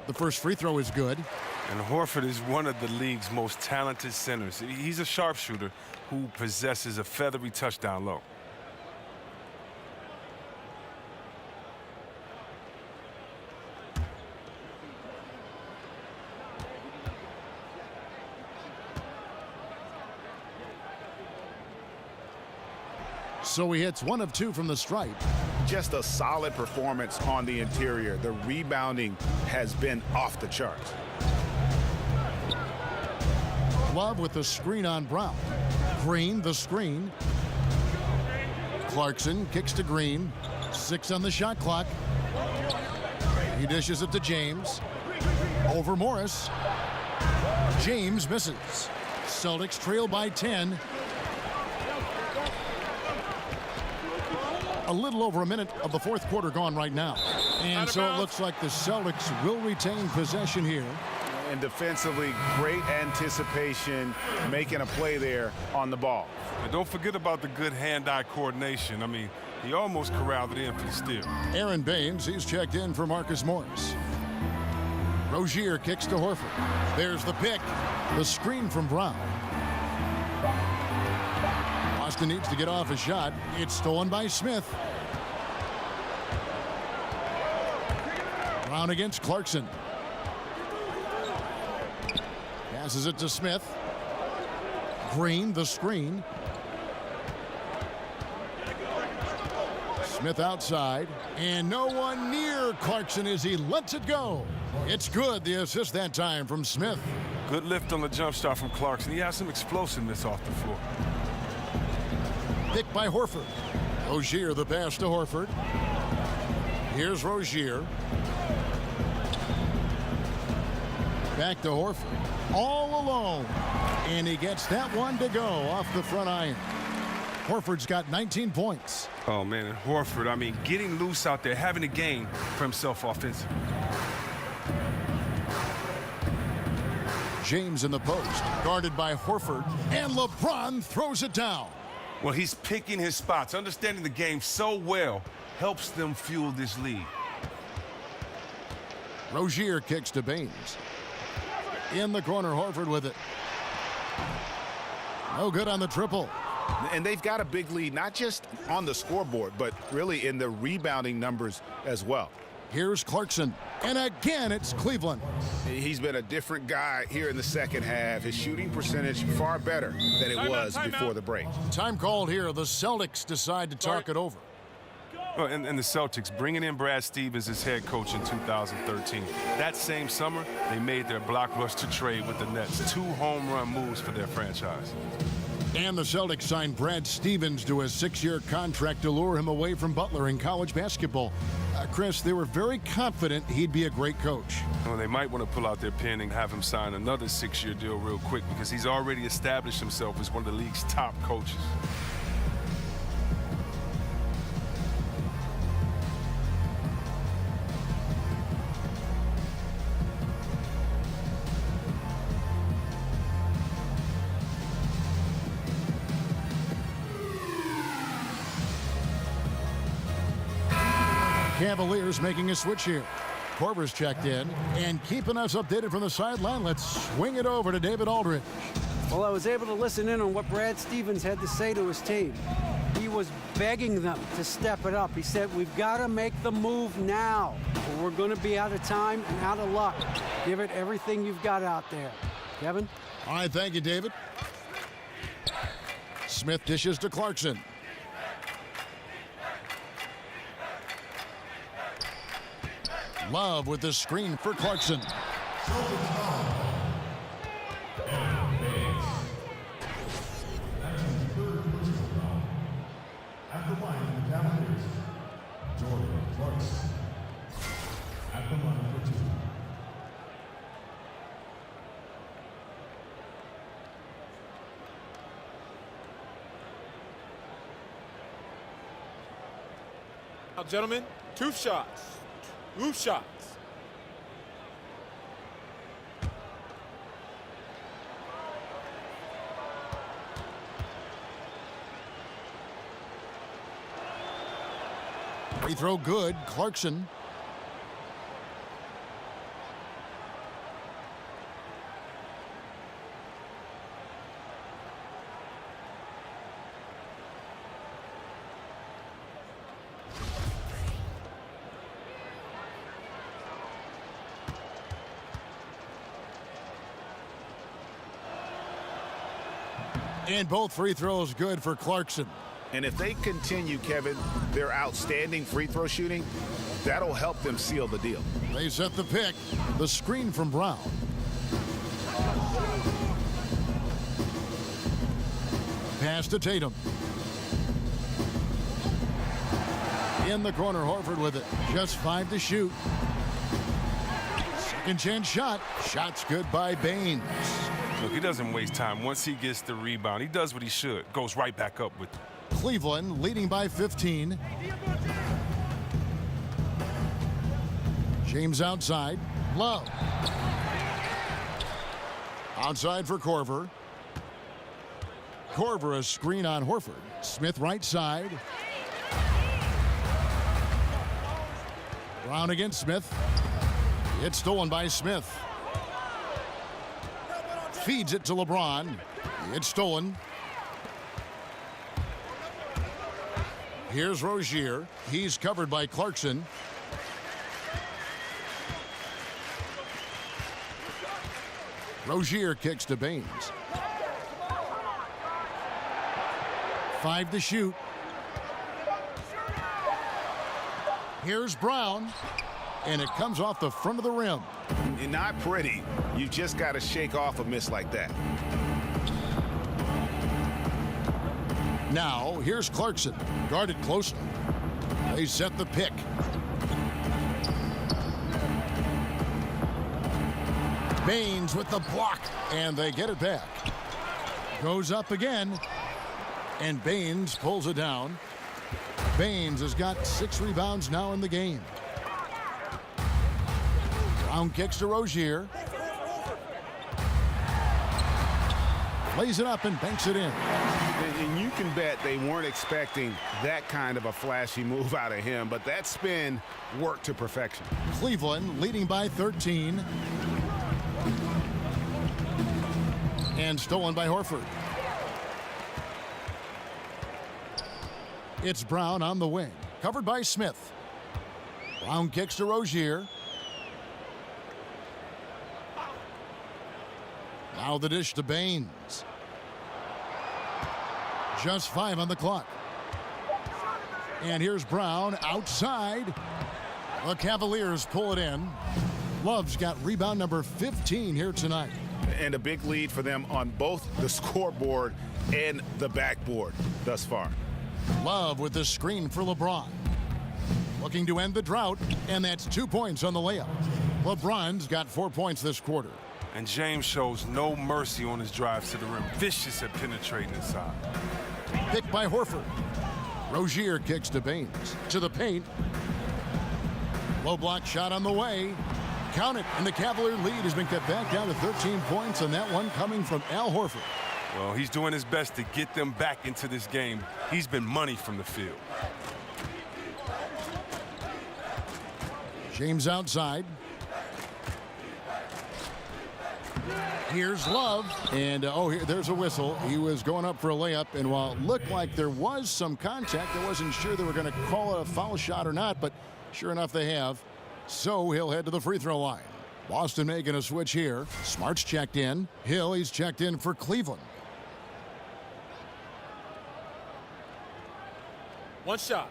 The first free throw is good. And Horford is one of the league's most talented centers. He's a sharpshooter who possesses a feathery touch down low. So he hits 1 of 2 from the stripe. Just a solid performance on the interior. The rebounding has been off the charts. Love with the screen on Brown. Green, the screen. Clarkson kicks to Green. 6 on the shot clock. He dishes it to James. Over Morris. James misses. Celtics trail by 10. A little over a minute of the 4th quarter gone right now. And so it looks like the Celtics will retain possession here. And defensively, great anticipation, making a play there on the ball. And don't forget about the good hand-eye coordination. I mean, he almost corralled it in for the steal. Aaron Baines, he's checked in for Marcus Morris. Rozier kicks to Horford. There's the pick. The screen from Brown. Boston needs to get off a shot. It's stolen by Smith. Brown against Clarkson. Passes it to Smith. Green, the screen. Smith outside. And no one near Clarkson as he lets it go. It's good, the assist that time from Smith. Good lift on the jump shot from Clarkson. He has some explosiveness off the floor. Picked by Horford. Rozier the pass to Horford. Here's Rozier. Back to Horford. All alone. And he gets that one to go off the front iron. Horford's got 19 points. Oh, man, and Horford, I mean, getting loose out there, having a game for himself offensively. James in the post. Guarded by Horford. And LeBron throws it down. Well, he's picking his spots. Understanding the game so well helps them fuel this lead. Rozier kicks to Baines. In the corner, Horford with it. No good on the triple. And they've got a big lead, not just on the scoreboard, but really in the rebounding numbers as well. Here's Clarkson. And again, it's Cleveland. He's been a different guy here in the second half. His shooting percentage far better than it was before the break. Time called here. The Celtics decide to talk it over. Oh, and the Celtics bringing in Brad Stevens as head coach in 2013. That same summer, they made their blockbuster trade with the Nets. 2 home run moves for their franchise. And the Celtics signed Brad Stevens to a 6-year contract to lure him away from Butler in college basketball. Chris, they were very confident he'd be a great coach. Well, they might want to pull out their pen and have him sign another 6-year deal real quick because he's already established himself as one of the league's top coaches. Cavaliers making a switch here. Korver's checked in and keeping us updated from the sideline. Let's swing it over to David Aldridge. Well, I was able to listen in on what Brad Stevens had to say to his team. He was begging them to step it up. He said, we've got to make the move now, or we're going to be out of time and out of luck. Give it everything you've got out there. Kevin? All right, thank you, David. Smith dishes to Clarkson. Love with the screen for Clarkson. At the line, the Cavaliers, Jordan Clarkson. At the line for 2. Now, gentlemen, 2 shots. 2 shots. Free throw good. Clarkson. And both free throws good for Clarkson. And if they continue, Kevin, their outstanding free throw shooting, that'll help them seal the deal. They set the pick. The screen from Brown. Pass to Tatum. In the corner, Horford with it. Just 5 to shoot. Second chance shot. Shot's good by Baines. Look, he doesn't waste time. Once he gets the rebound, he does what he should. Goes right back up with it. Cleveland leading by 15. James outside. Love. Outside for Korver. Korver a screen on Horford. Smith right side. Brown against Smith. It's stolen by Smith. Feeds it to LeBron. It's stolen. Here's Rozier. He's covered by Clarkson. Rozier kicks to Baines. 5 to shoot. Here's Brown. And it comes off the front of the rim. Not pretty. You just got to shake off a miss like that. Now, here's Clarkson. Guarded closely. They set the pick. Baines with the block. And they get it back. Goes up again. And Baines pulls it down. Baines has got 6 rebounds now in the game. Brown kicks to Rozier. Lays it up and banks it in. And you can bet they weren't expecting that kind of a flashy move out of him, but that spin worked to perfection. Cleveland leading by 13. And stolen by Horford. It's Brown on the wing, covered by Smith. Brown kicks to Rozier. Now the dish to Baines. Just 5 on the clock. And here's Brown outside. The Cavaliers pull it in. Love's got rebound number 15 here tonight. And a big lead for them on both the scoreboard and the backboard thus far. Love with the screen for LeBron. Looking to end the drought, and that's 2 points on the layup. LeBron's got 4 points this quarter. And James shows no mercy on his drives to the rim. Vicious at penetrating inside. Picked by Horford. Rozier kicks to Baines. To the paint. Low block shot on the way. Count it, and the Cavalier lead has been cut back down to 13 points, and that one coming from Al Horford. Well, he's doing his best to get them back into this game. He's been money from the field. James outside. Here's Love, and there's a whistle. He was going up for a layup, and while it looked like there was some contact, I wasn't sure they were going to call it a foul shot or not, but sure enough they have. So he'll head to the free throw line. Boston making a switch here. Smart's checked in. Hill, he's checked in for Cleveland. One shot.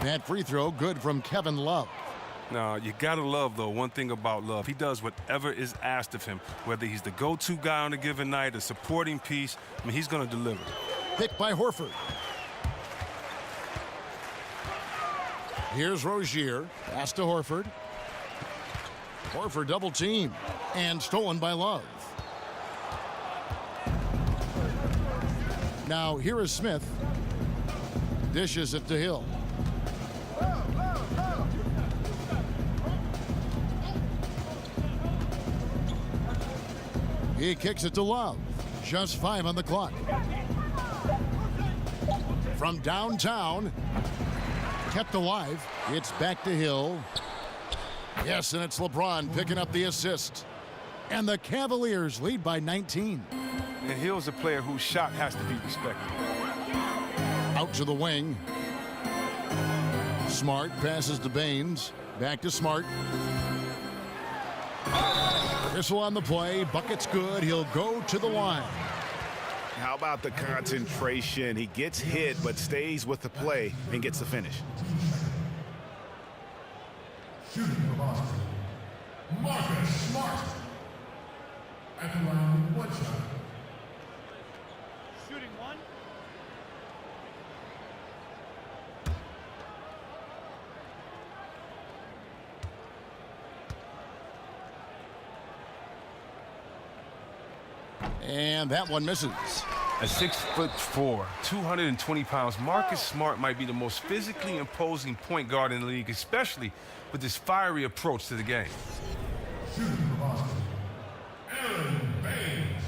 That free throw good from Kevin Love. Now, you got to love, though, one thing about Love. He does whatever is asked of him, whether he's the go-to guy on a given night, a supporting piece. I mean, he's going to deliver. Picked by Horford. Here's Rozier. Pass to Horford. Horford double team. And stolen by Love. Now, here is Smith. Dishes it to Hill. He kicks it to Love. Just 5 on the clock. From downtown. Kept alive. It's back to Hill. Yes, and it's LeBron picking up the assist. And the Cavaliers lead by 19. And Hill's a player whose shot has to be respected. Out to the wing. Smart passes to Baines. Back to Smart. Whistle on the play. Bucket's good. He'll go to the line. How about the concentration? He gets hit, but stays with the play and gets the finish. Shooting for Boston, Marcus Smart. At the line, 1 shot. Shooting one. And that one misses. At 6'4", 220 pounds, Marcus Smart might be the most physically imposing point guard in the league, especially with this fiery approach to the game. Shooting for Boston, Aaron Baines.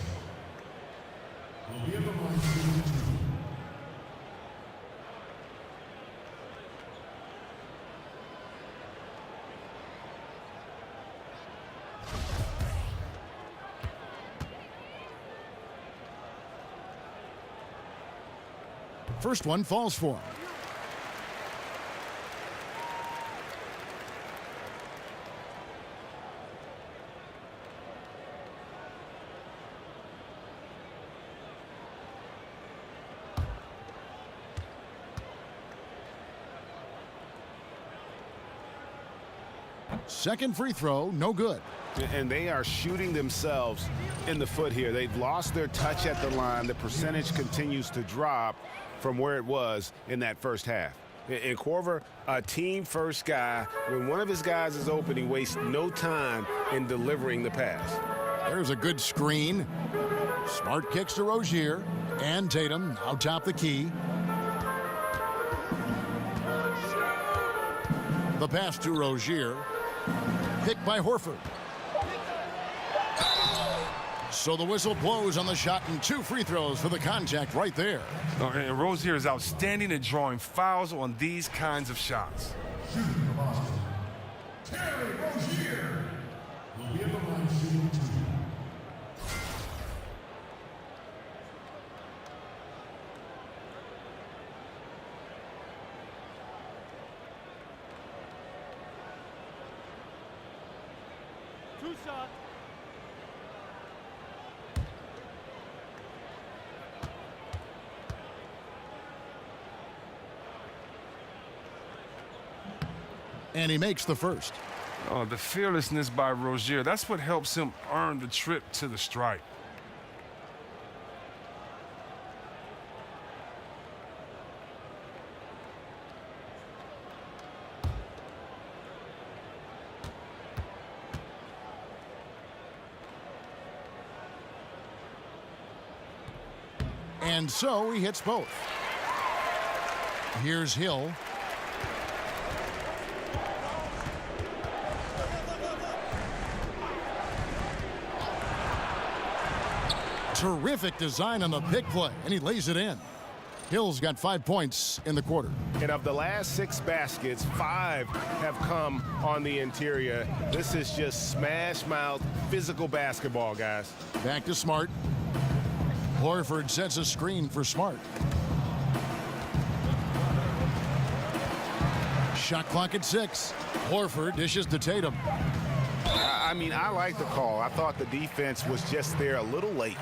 Will be at the line shooting 2. First one falls for him. Second free throw, no good. And they are shooting themselves in the foot here. They've lost their touch at the line. The percentage continues to drop from where it was in that first half. And Korver, a team-first guy, when one of his guys is open, he wastes no time in delivering the pass. There's a good screen. Smart kicks to Rozier. And Tatum out top the key. The pass to Rozier. Picked by Horford. So the whistle blows on the shot and 2 free throws for the contact right there. And Rozier is outstanding at drawing fouls on these kinds of shots. Shooting for Boston, Terry Rozier will be at the line shooting 2. Two shots. And he makes the first. Oh, the fearlessness by Rozier, that's what helps him earn the trip to the stripe. And so he hits both. Here's Hill. Terrific design on the pick play, and he lays it in. Hill's got 5 points in the quarter. And of the last 6 baskets, 5 have come on the interior. This is just smash mouth physical basketball, guys. Back to Smart. Horford sets a screen for Smart. Shot clock at 6. Horford dishes to Tatum. I mean, I like the call. I thought the defense was just there a little late.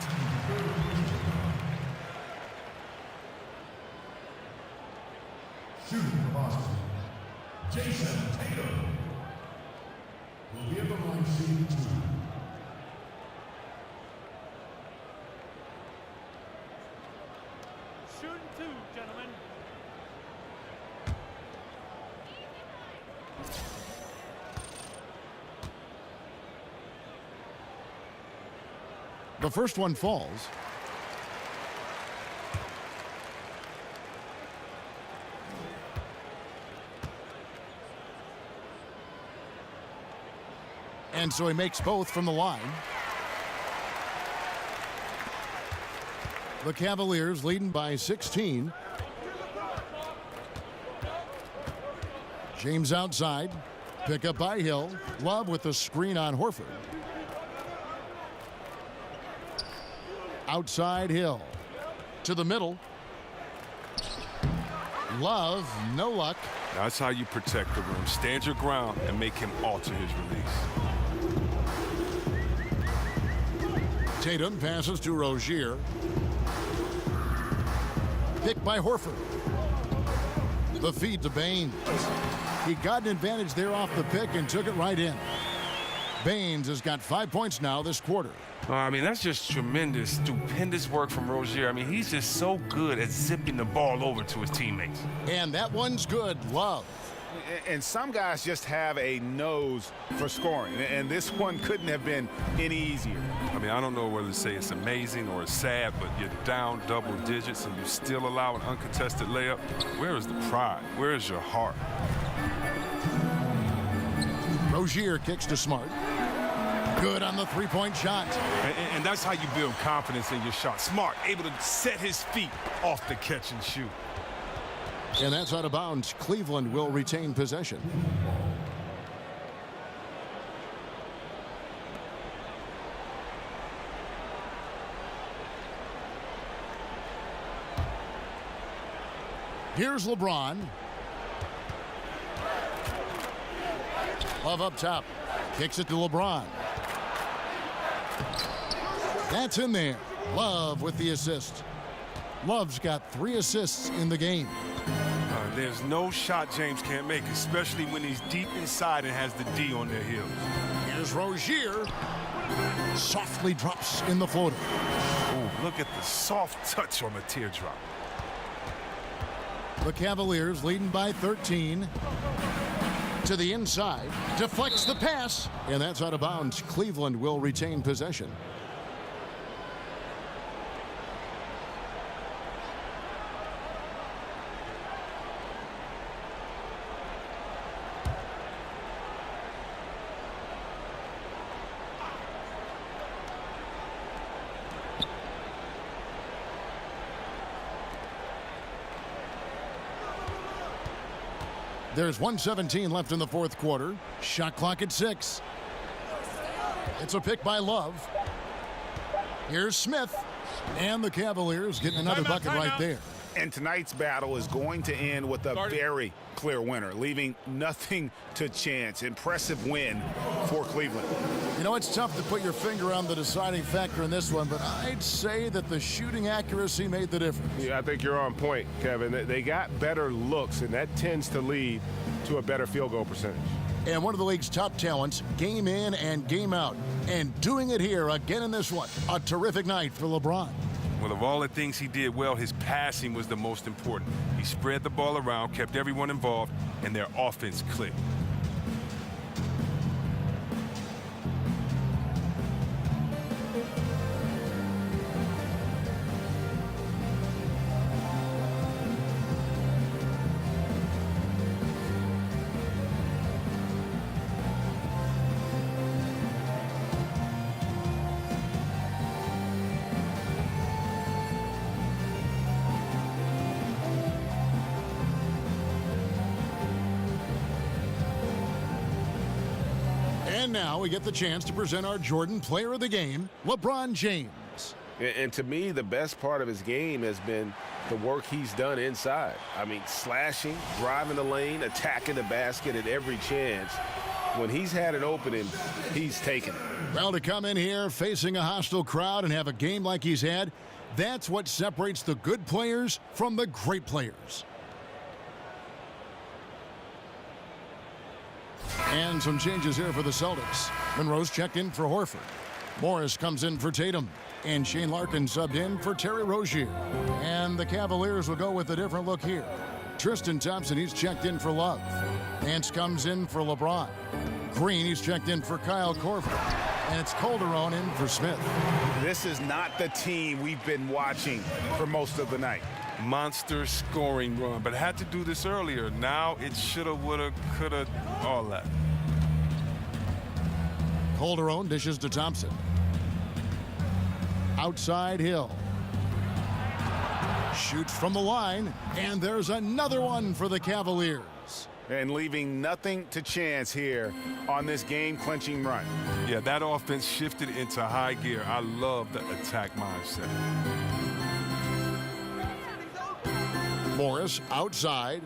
Shooting for Boston, Jason Tatum will be at the line shooting 2. Shooting 2, gentlemen. The first one falls. And so he makes both from the line. The Cavaliers leading by 16. James outside. Pick up by Hill. Love with the screen on Horford. Outside Hill. To the middle. Love, no luck. That's how you protect the rim. Stand your ground and make him alter his release. Tatum passes to Rozier. Picked by Horford. The feed to Baines. He got an advantage there off the pick and took it right in. Baines has got 5 points now this quarter. I mean, that's just tremendous, stupendous work from Rozier. I mean, he's just so good at zipping the ball over to his teammates. And that one's good. Love. And some guys just have a nose for scoring, and this one couldn't have been any easier. I mean, I don't know whether to say it's amazing or it's sad, but you're down double digits and you still allow an uncontested layup. Where is the pride? Where is your heart? Rozier kicks to Smart. Good on the three-point shot. And that's how you build confidence in your shot. Smart, able to set his feet off the catch and shoot. And that's out of bounds. Cleveland will retain possession. Here's LeBron. Love up top. Kicks it to LeBron. That's in there. Love with the assist. Love's got 3 assists in the game. There's no shot James can't make, especially when he's deep inside and has the D on their heels. Here's Rozier. Softly drops in the floater. Oh, look at the soft touch on the teardrop. The Cavaliers leading by 13. To the inside. Deflects the pass. And that's out of bounds. Cleveland will retain possession. There's 1:17 left in the fourth quarter. Shot clock at 6. It's a pick by Love. Here's Smith. And the Cavaliers getting another bucket right there. And tonight's battle is going to end with a very clear winner, leaving nothing to chance. Impressive win for Cleveland. You know, it's tough to put your finger on the deciding factor in this one, but I'd say that the shooting accuracy made the difference. Yeah, I think you're on point, Kevin. They got better looks, and that tends to lead to a better field goal percentage. And one of the league's top talents, game in and game out. And doing it here again in this one. A terrific night for LeBron. Well, of all the things he did well, his passing was the most important. He spread the ball around, kept everyone involved, and their offense clicked. And now we get the chance to present our Jordan Player of the Game, LeBron James. And to me, the best part of his game has been the work he's done inside. I mean, slashing, driving the lane, attacking the basket at every chance. When he's had an opening, he's taken it. Well, to come in here facing a hostile crowd and have a game like he's had, that's what separates the good players from the great players. And some changes here for the Celtics. Monroe's checked in for Horford. Morris comes in for Tatum. And Shane Larkin subbed in for Terry Rozier. And the Cavaliers will go with a different look here. Tristan Thompson, he's checked in for Love. Nance comes in for LeBron. Green, he's checked in for Kyle Korver. And it's Calderon in for Smith. This is not the team we've been watching for most of the night. Monster scoring run, but had to do this earlier. Now it shoulda, woulda, coulda, all that. Calderon dishes to Thompson. Outside Hill. Shoots from the line, and there's another one for the Cavaliers. And leaving nothing to chance here on this game-clinching run. Yeah, that offense shifted into high gear. I love the attack mindset. Morris outside.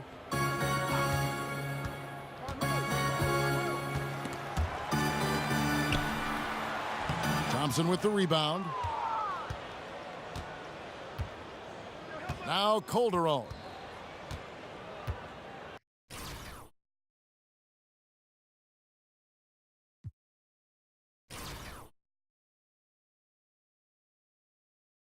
Thompson with the rebound. Now Calderon.